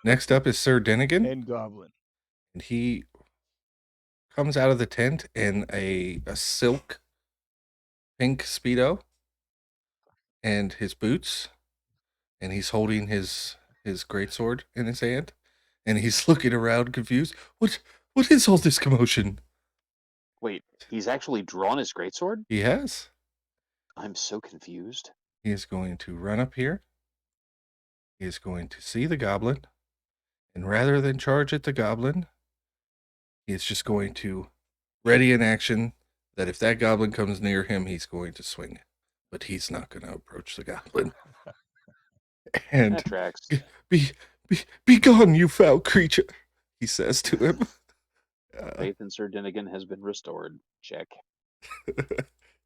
Next up is Sir Denigan, And goblin. and he comes out of the tent in a silk pink Speedo and his boots, and he's holding his greatsword in his hand, and he's looking around confused. What is all this commotion? Wait, he's actually drawn his greatsword? He has. I'm so confused. He is going to run up here. He is going to see the goblin, and rather than charge at the goblin, he is just going to ready in action that if that goblin comes near him, he's going to swing. But he's not going to approach the goblin. And That tracks. be gone, you foul creature, he says to him. Faith in Sir Denigan has been restored. Check.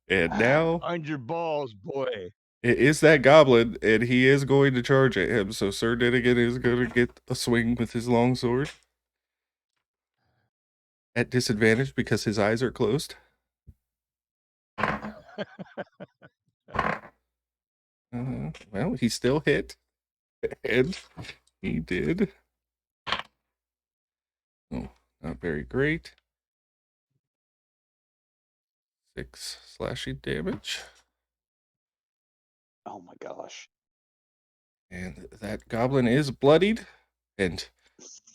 And now Mind your balls, boy. it is that goblin, and he is going to charge at him. So Sir Denigan is going to get a swing with his longsword at disadvantage because his eyes are closed. Well, he still hit, and he did. Oh, not very great. 6 slashing damage. Oh my gosh. And that goblin is bloodied. And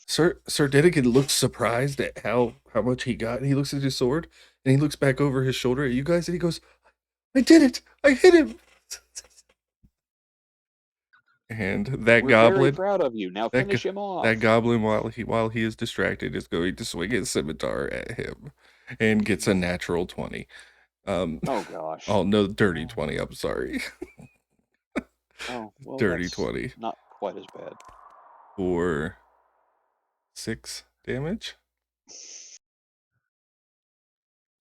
Sir Denigan looks surprised at how much he got. And he looks at his sword, and he looks back over his shoulder at you guys, and he goes, I did it! I hit him! And that We're goblin, very proud of you. Now finish him off. that goblin, while he is distracted, is going to swing his scimitar at him, and gets a natural 20. Oh gosh. Oh no, dirty 20. I'm sorry. Oh well. Dirty That's 20 not quite as bad. for 6 damage. It's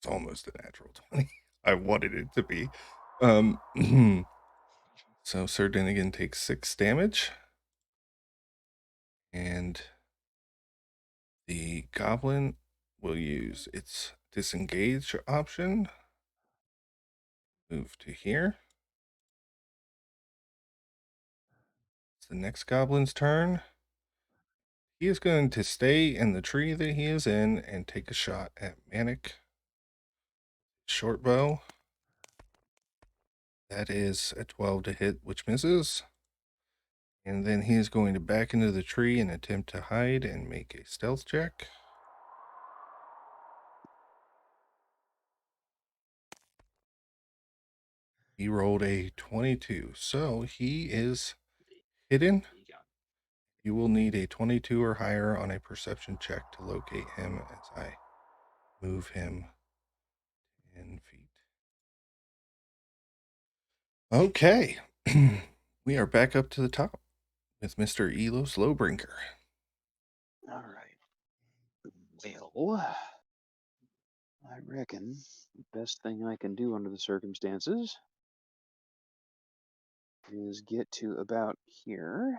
almost a natural 20. I wanted it to be. So Sir Denigan takes 6 damage. And the goblin will use its disengage option. Move to here. the next goblin's turn. He is going to stay in the tree that he is in and take a shot at Manek. Short bow. That is a 12 to hit, which misses. And then he is going to back into the tree and attempt to hide and make a stealth check. He rolled a 22, so he is hidden. You will need a 22 or higher on a perception check to locate him as I move him 10 feet. Okay. We are back up to the top with Mr. Elos Lowbrincker. All right. Well, I reckon the best thing I can do under the circumstances is get to about here.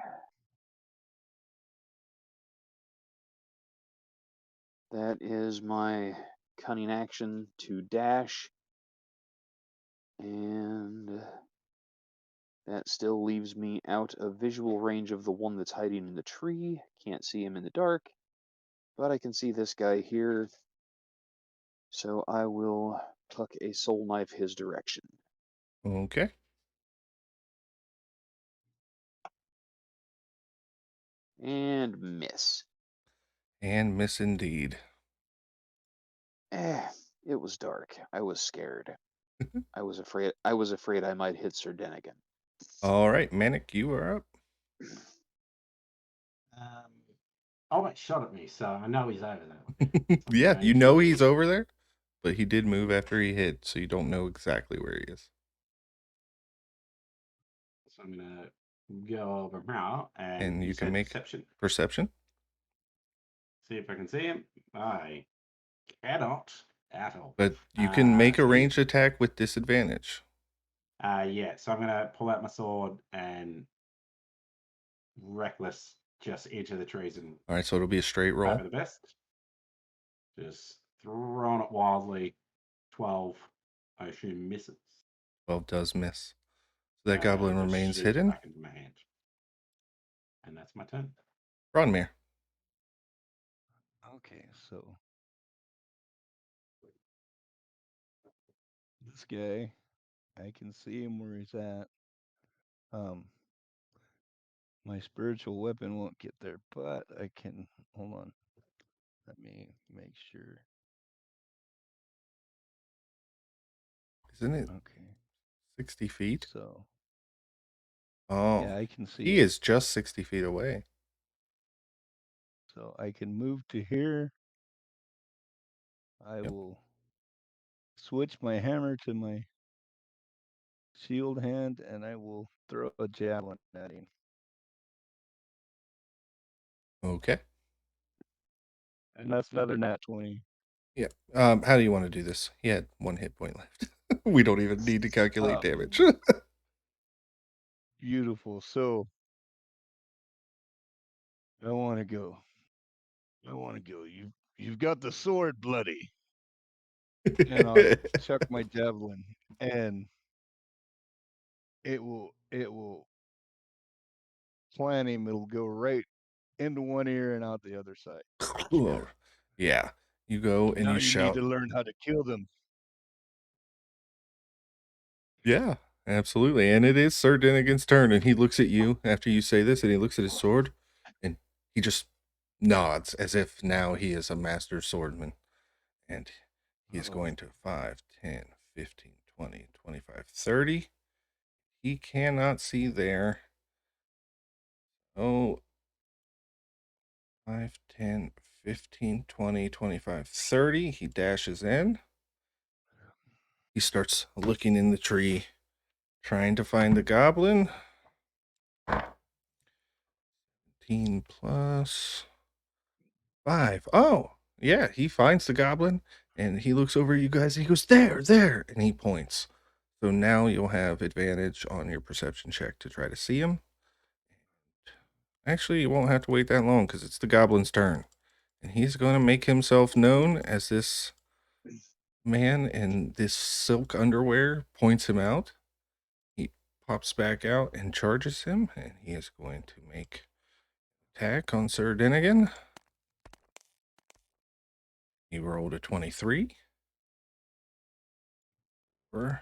That is my cunning action to dash. And that still leaves me out of visual range of the one that's hiding in the tree. Can't see him in the dark. But I can see this guy here. So I will tuck a soul knife his direction. Okay. And miss. And miss indeed. It was dark. I was scared. I was afraid I might hit Sir Denigan. All right, Manek, you are up. Oh, it shot at me, so I know he's over there. Yeah, you know he's over there, but he did move after he hit, so you don't know exactly where he is. So I'm gonna go over now And you can say make perception. Perception. See if I can see him. I cannot at all. But you can make a so ranged attack with disadvantage. Yeah, so I'm gonna pull out my sword and reckless just into the trees and All right, so it'll be a straight roll. hope for the best. Just throwing it wildly. 12, I assume misses. 12 does miss. So that goblin Just remains shoots hidden. back into my hand. And that's my turn. Bronmyr. Okay, so this guy, I can see him where he's at. My spiritual weapon won't get there, but I can, hold on. Let me make sure. Isn't it Okay, 60 feet? so Oh, yeah, I can see he him. is just 60 feet away. So I can move to here. I Yep. will switch my hammer to my shield hand, and I will throw a javelin at him. Okay. And that's another nat 20. Yeah. How do you want to do this? He had 1 hit point left. We don't even need to calculate damage. Beautiful. So I want to go. You've got the sword, bloody. And I'll chuck my javelin, and it will plant him. It'll go right into one ear and out the other side. Yeah. You go and Now you you shout. need to learn how to kill them. Yeah, absolutely. And it is Sir Denigan's turn, and he looks at you after you say this, and he looks at his sword, and he just nods as if now he is a master swordsman. And he is going to 5, 10, 15, 20, 25, 30. He cannot see there. Oh, 5, 10, 15, 20, 25, 30. He dashes in. He starts looking in the tree, trying to find the goblin. 15 plus 5. Oh, yeah, he finds the goblin, and he looks over at you guys, and he goes, there, and he points. So now you'll have advantage on your perception check to try to see him. Actually, you won't have to wait that long because it's the goblin's turn. And he's going to make himself known as this man in this silk underwear points him out. pops back out and charges him, and he is going to make attack on Sir Dinnigan. He rolled a 23. For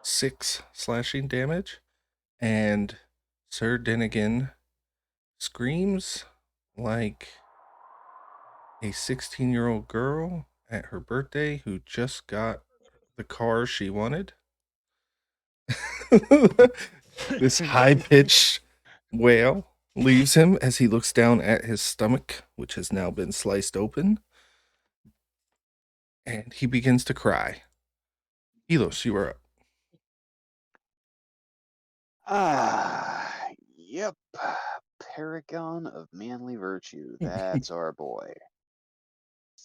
6 slashing damage, and Sir Dinnigan screams like a 16-year-old girl at her birthday who just got the car she wanted. This high-pitched wail leaves him as he looks down at his stomach, which has now been sliced open, and he begins to cry. Elos, you are up. Yep. Paragon of manly virtue. That's our boy.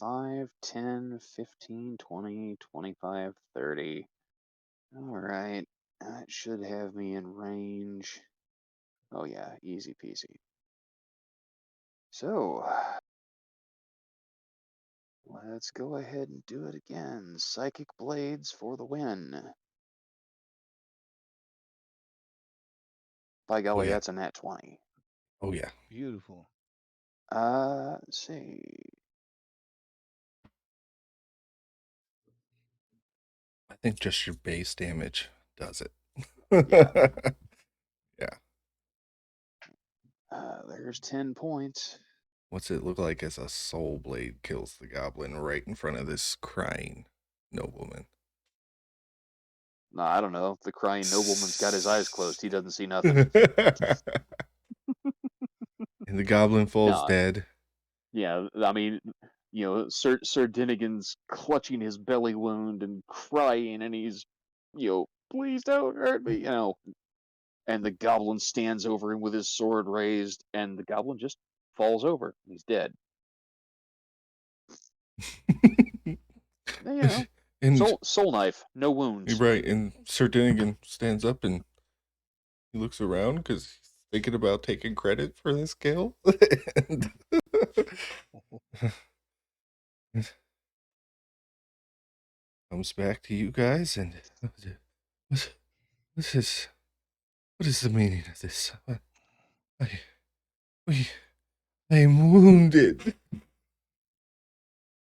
5, 10, 15, 20, 25, 30. Alright. That should have me in range. Oh yeah, easy peasy. So, let's go ahead and do it again. Psychic Blades for the win. By golly, yeah. that's a nat 20. Oh, yeah. Beautiful. Let's see. I think just your base damage does it. Yeah. Yeah. There's 10 points. What's it look like as a soul blade kills the goblin right in front of this crying nobleman? No, I don't know. The crying nobleman's got his eyes closed. He doesn't see nothing. And the goblin falls No. dead. Yeah, I mean, Sir Dinnigan's clutching his belly wound and crying, and he's, please don't hurt me, And the goblin stands over him with his sword raised, and the goblin just falls over. He's dead. And soul knife, no wounds. right, and Sir Dinnigan stands up and he looks around because he's thinking about taking credit for this kill. And comes back to you guys, and what is the meaning of this? I am wounded.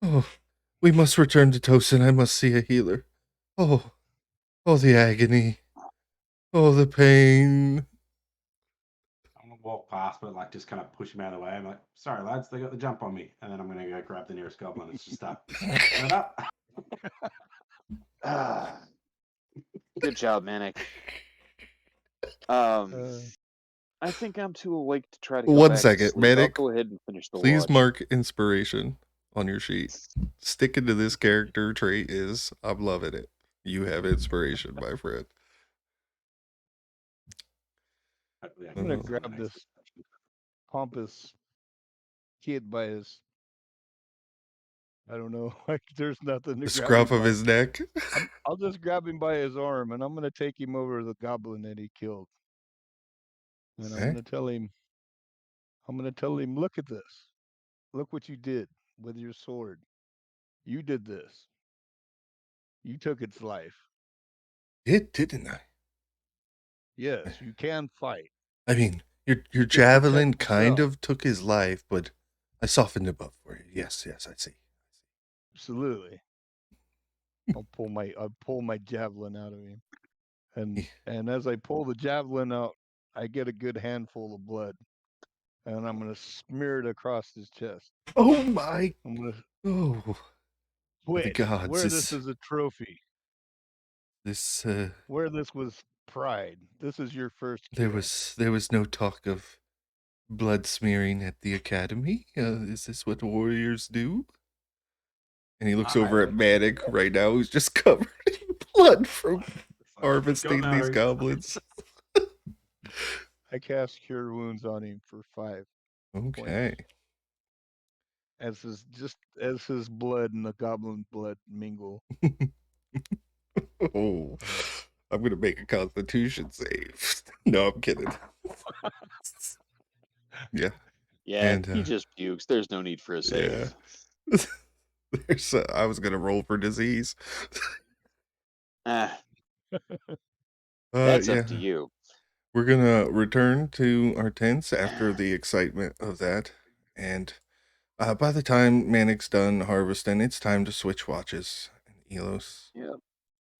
Oh, we must return to Tosin. I must see a healer. Oh, the agony. Oh, the pain. I'm gonna walk past, but like just kind of push him out of the way. I'm like, sorry lads, they got the jump on me, and then I'm gonna go grab the nearest goblin and just start it up. Good job, Manek. I think I'm too awake to try to go 1 back second, to sleep. I'll Manek. go ahead and finish the Please watch. mark inspiration on your sheet. Sticking to this character trait is, I'm loving it. You have inspiration, my friend. I'm gonna grab this pompous kid by his, I don't know, like there's nothing to The grab scruff him of by. his neck. I'll just grab him by his arm, and I'm gonna take him over to the goblin that he killed. And I'm gonna tell him, look at this. Look what you did with your sword. You did this. You took its life. Didn't I? Yes, you can fight. I mean, your can javelin protect kind yourself. of took his life, but I softened him up for you. Yes, I see. Absolutely. I'll pull my javelin out of him. And as I pull the javelin out, I get a good handful of blood. And I'm gonna smear it across his chest. Oh my! I'm gonna The gods! wear this as a trophy. This Where this was pride. This is your first kill. there was no talk of blood smearing at the academy. Is this what warriors do? And he looks over at Manek right now, who's just covered in blood from harvesting these goblins. I cast Cure Wounds on him for 5 Okay. points. As his blood and the goblin blood mingle. Oh, I'm gonna make a Constitution save. No, I'm kidding. Yeah. Yeah, And, he just pukes. There's no need for a save. Yeah. I was gonna roll for disease. Ah, that's up Yeah. to you. We're gonna return to our tents after the excitement of that, and by the time Manek's done harvesting, it's time to switch watches. And Elos, Yeah.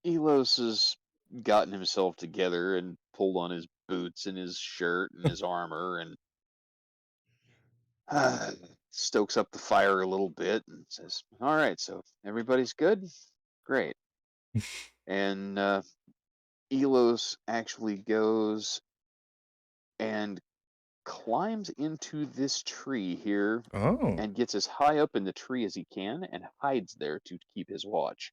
Elos has gotten himself together and pulled on his boots and his shirt and his armor and stokes up the fire a little bit and says, "All right, so everybody's good? Great." And Elos actually goes and climbs into this tree here oh, and gets as high up in the tree as he can and hides there to keep his watch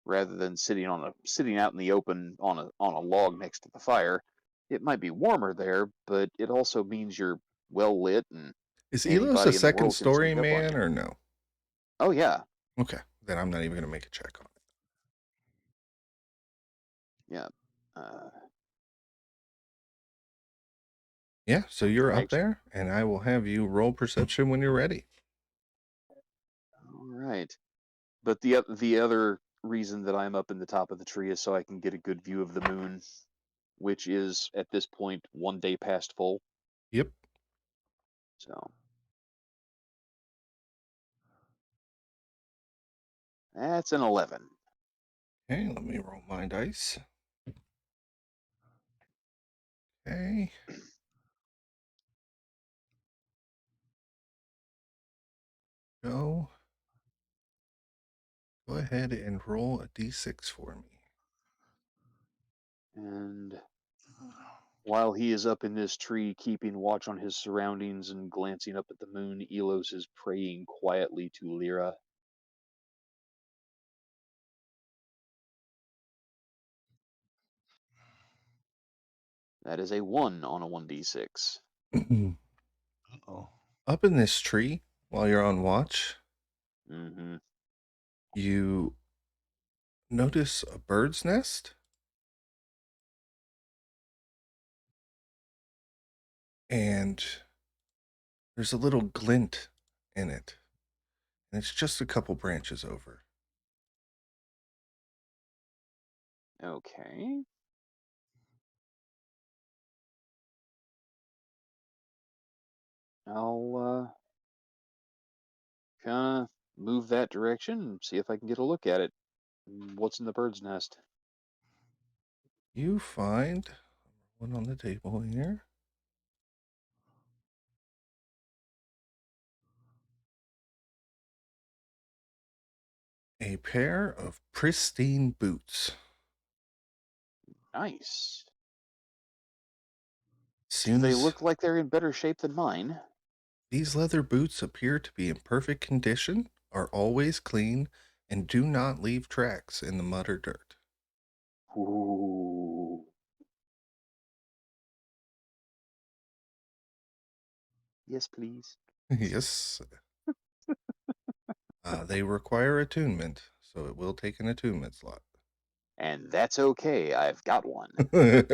rather than sitting out in the open on a log next to the fire. It might be warmer there, but it also means you're well lit and is Elos a anybody in the second world can story sneak up on man you. or no? Oh yeah. Okay, then I'm not even gonna make a check on it. Yeah. Uh, Yeah, so you're up actually, there, and I will have you roll perception when you're ready. all right. But the other reason that I'm up in the top of the tree is so I can get a good view of the moon, which is at this point 1 day past full. Yep. So that's an 11. Okay, let me roll my dice. Okay. Go. Go ahead and roll a d6 for me. And while he is up in this tree, keeping watch on his surroundings and glancing up at the moon, Elos is praying quietly to Lyra. That is a 1 on a 1d6. Oh. Up in this tree, while you're on watch, Mm-hmm. you notice a bird's nest, and there's a little glint in it, and it's just a couple branches over. Okay. I'll kind of move that direction and see if I can get a look at it. What's in the bird's nest? You find one on the table here. A pair of pristine boots. Nice. Do they Seems look like they're in better shape than mine? these leather boots appear to be in perfect condition, are always clean, and do not leave tracks in the mud or dirt. Ooh. Yes, please. Yes. They require attunement, so it will take an attunement slot. And that's okay. I've got one. They're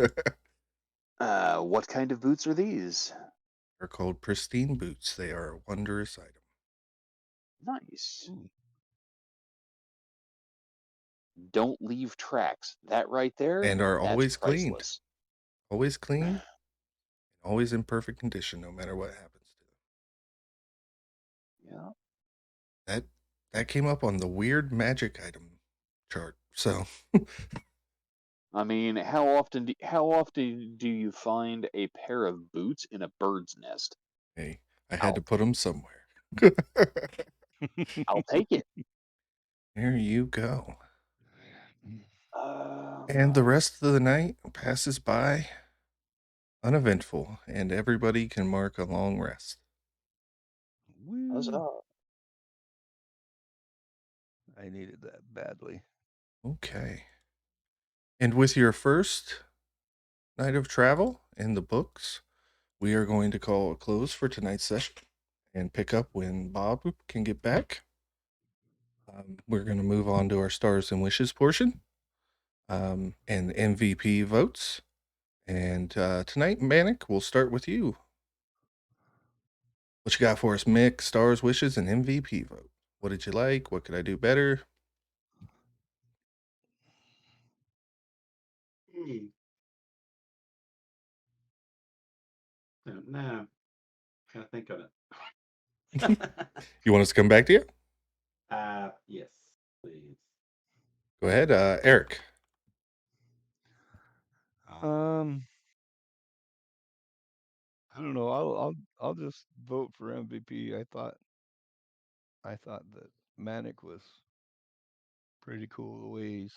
What kind of boots are these? called pristine boots. They are a wondrous item. Nice. Ooh. Don't leave tracks. That right there, And are that's always cleaned. priceless. Always clean, always in perfect condition, no matter what happens to Yeah. them. That came up on the weird magic item chart. So I mean, how often do you find a pair of boots in a bird's nest? hey, I had to I'll put them somewhere. I'll take it. There you go. And the Right. rest of the night passes by uneventful, and everybody can mark a long rest. Woo. Huzzah. I needed that badly. Okay. And with your first night of travel in the books, we are going to call a close for tonight's session and pick up when Bob can get back. We're going to move on to our stars and wishes portion and MVP votes. And tonight, Manek, we'll start with you. What you got for us, Mick, stars, wishes, and MVP vote? What did you like? What could I do better? Don't know. Gotta think on it. You want us to come back to you? Yes, please. Go ahead, Eric. I don't know. I'll just vote for MVP. I thought that Manek was pretty cool the way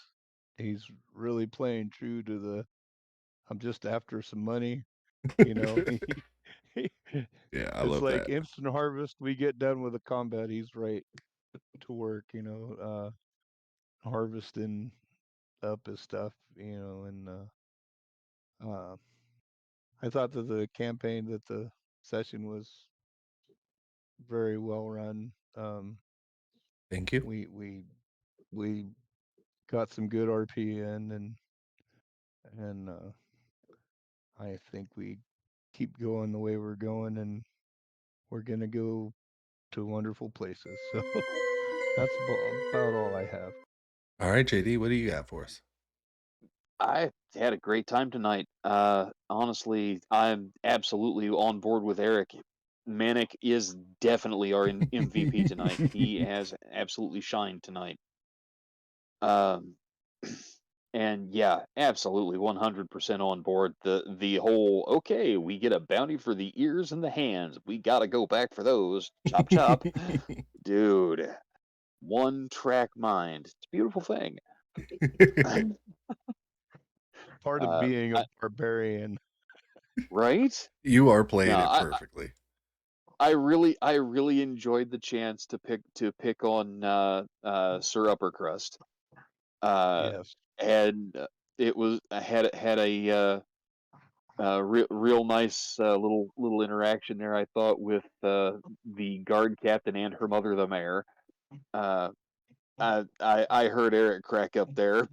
he's really playing true to the I'm just after some money, you know. He- Yeah, I it's love like that. instant harvest. We get done with the combat. He's right to work, you know, harvesting up his stuff, you know, and uh, I thought that the campaign that the session was very well run. Thank you. We got some good RP in, and I think we keep going the way we're going, and we're gonna go to wonderful places. So that's about all I have. All right, JD, what do you got for us? I had a great time tonight. Honestly, I'm absolutely on board with Eric. Manek is definitely our MVP tonight. He has absolutely shined tonight. Um, and yeah, absolutely 100% on board. The whole okay, we get a bounty for the ears and the hands. We gotta go back for those. Chop chop, dude. One track mind. It's a beautiful thing. Part of Uh, being a barbarian. right? You are playing No, it perfectly. I really enjoyed the chance to pick on Sir Uppercrust. Yes. And it was I had a real nice little interaction there. I thought with the guard captain and her mother, the mayor. Uh, I heard Eric crack up there,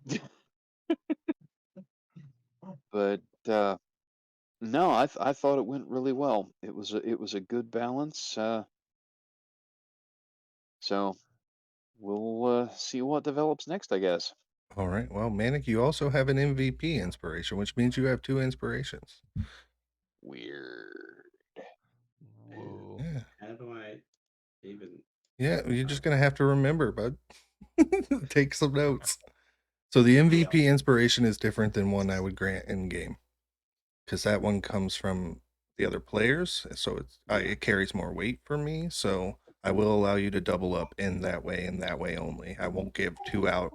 but no, I thought it went really well. It was a good balance. So we'll see what develops next, I guess. All right. Well, Manik, you also have an MVP inspiration, which means you have 2 inspirations. Weird. Whoa. Yeah. How do I even? Yeah, you're just gonna have to remember, bud. Take some notes. So the MVP inspiration is different than one I would grant in game, because that one comes from the other players, so it carries more weight for me. So I will allow you to double up in that way and that way only. I won't give 2 out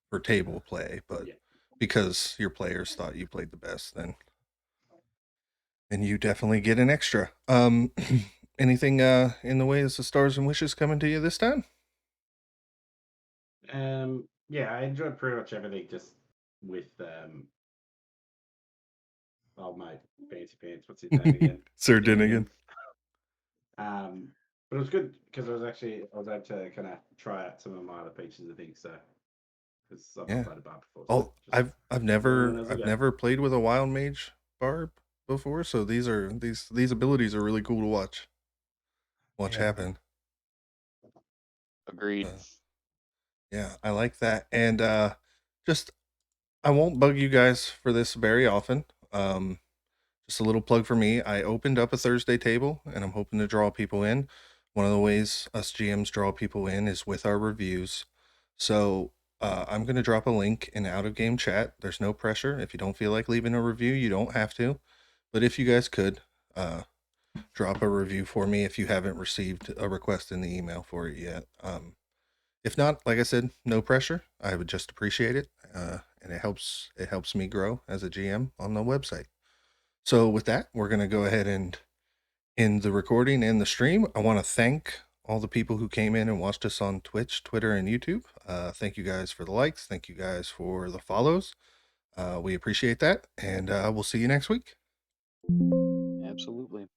for table play, but Yeah. because your players thought you played the best, then you definitely get an extra. Anything in the way of the stars and wishes coming to you this time? Yeah, I enjoyed pretty much everything just with all my fancy pants. What's his name again? Sir Dinnigan. Dinnigan. But it was good because I was able to kind of try out some of my other features and things. So because I've Yeah. not played a bar before, so Oh, just I've learning as I I've go. never played with a wild mage barb before, so these abilities are really cool to watch Yeah. happen. Agreed. Yeah, I like that. And just I won't bug you guys for this very often. Just a little plug for me. I opened up a Thursday table and I'm hoping to draw people in. One of the ways us GMs draw people in is with our reviews. So I'm going to drop a link in out of game chat. There's no pressure. If you don't feel like leaving a review, you don't have to. But if you guys could, drop a review for me if you haven't received a request in the email for it yet. If not, like I said, no pressure. I would just appreciate it. And it helps me grow as a GM on the website. So with that, we're going to go ahead and end the recording and the stream. I want to thank all the people who came in and watched us on Twitch, Twitter, and YouTube. Thank you guys for the likes. Thank you guys for the follows. We appreciate that. And we'll see you next week. Absolutely.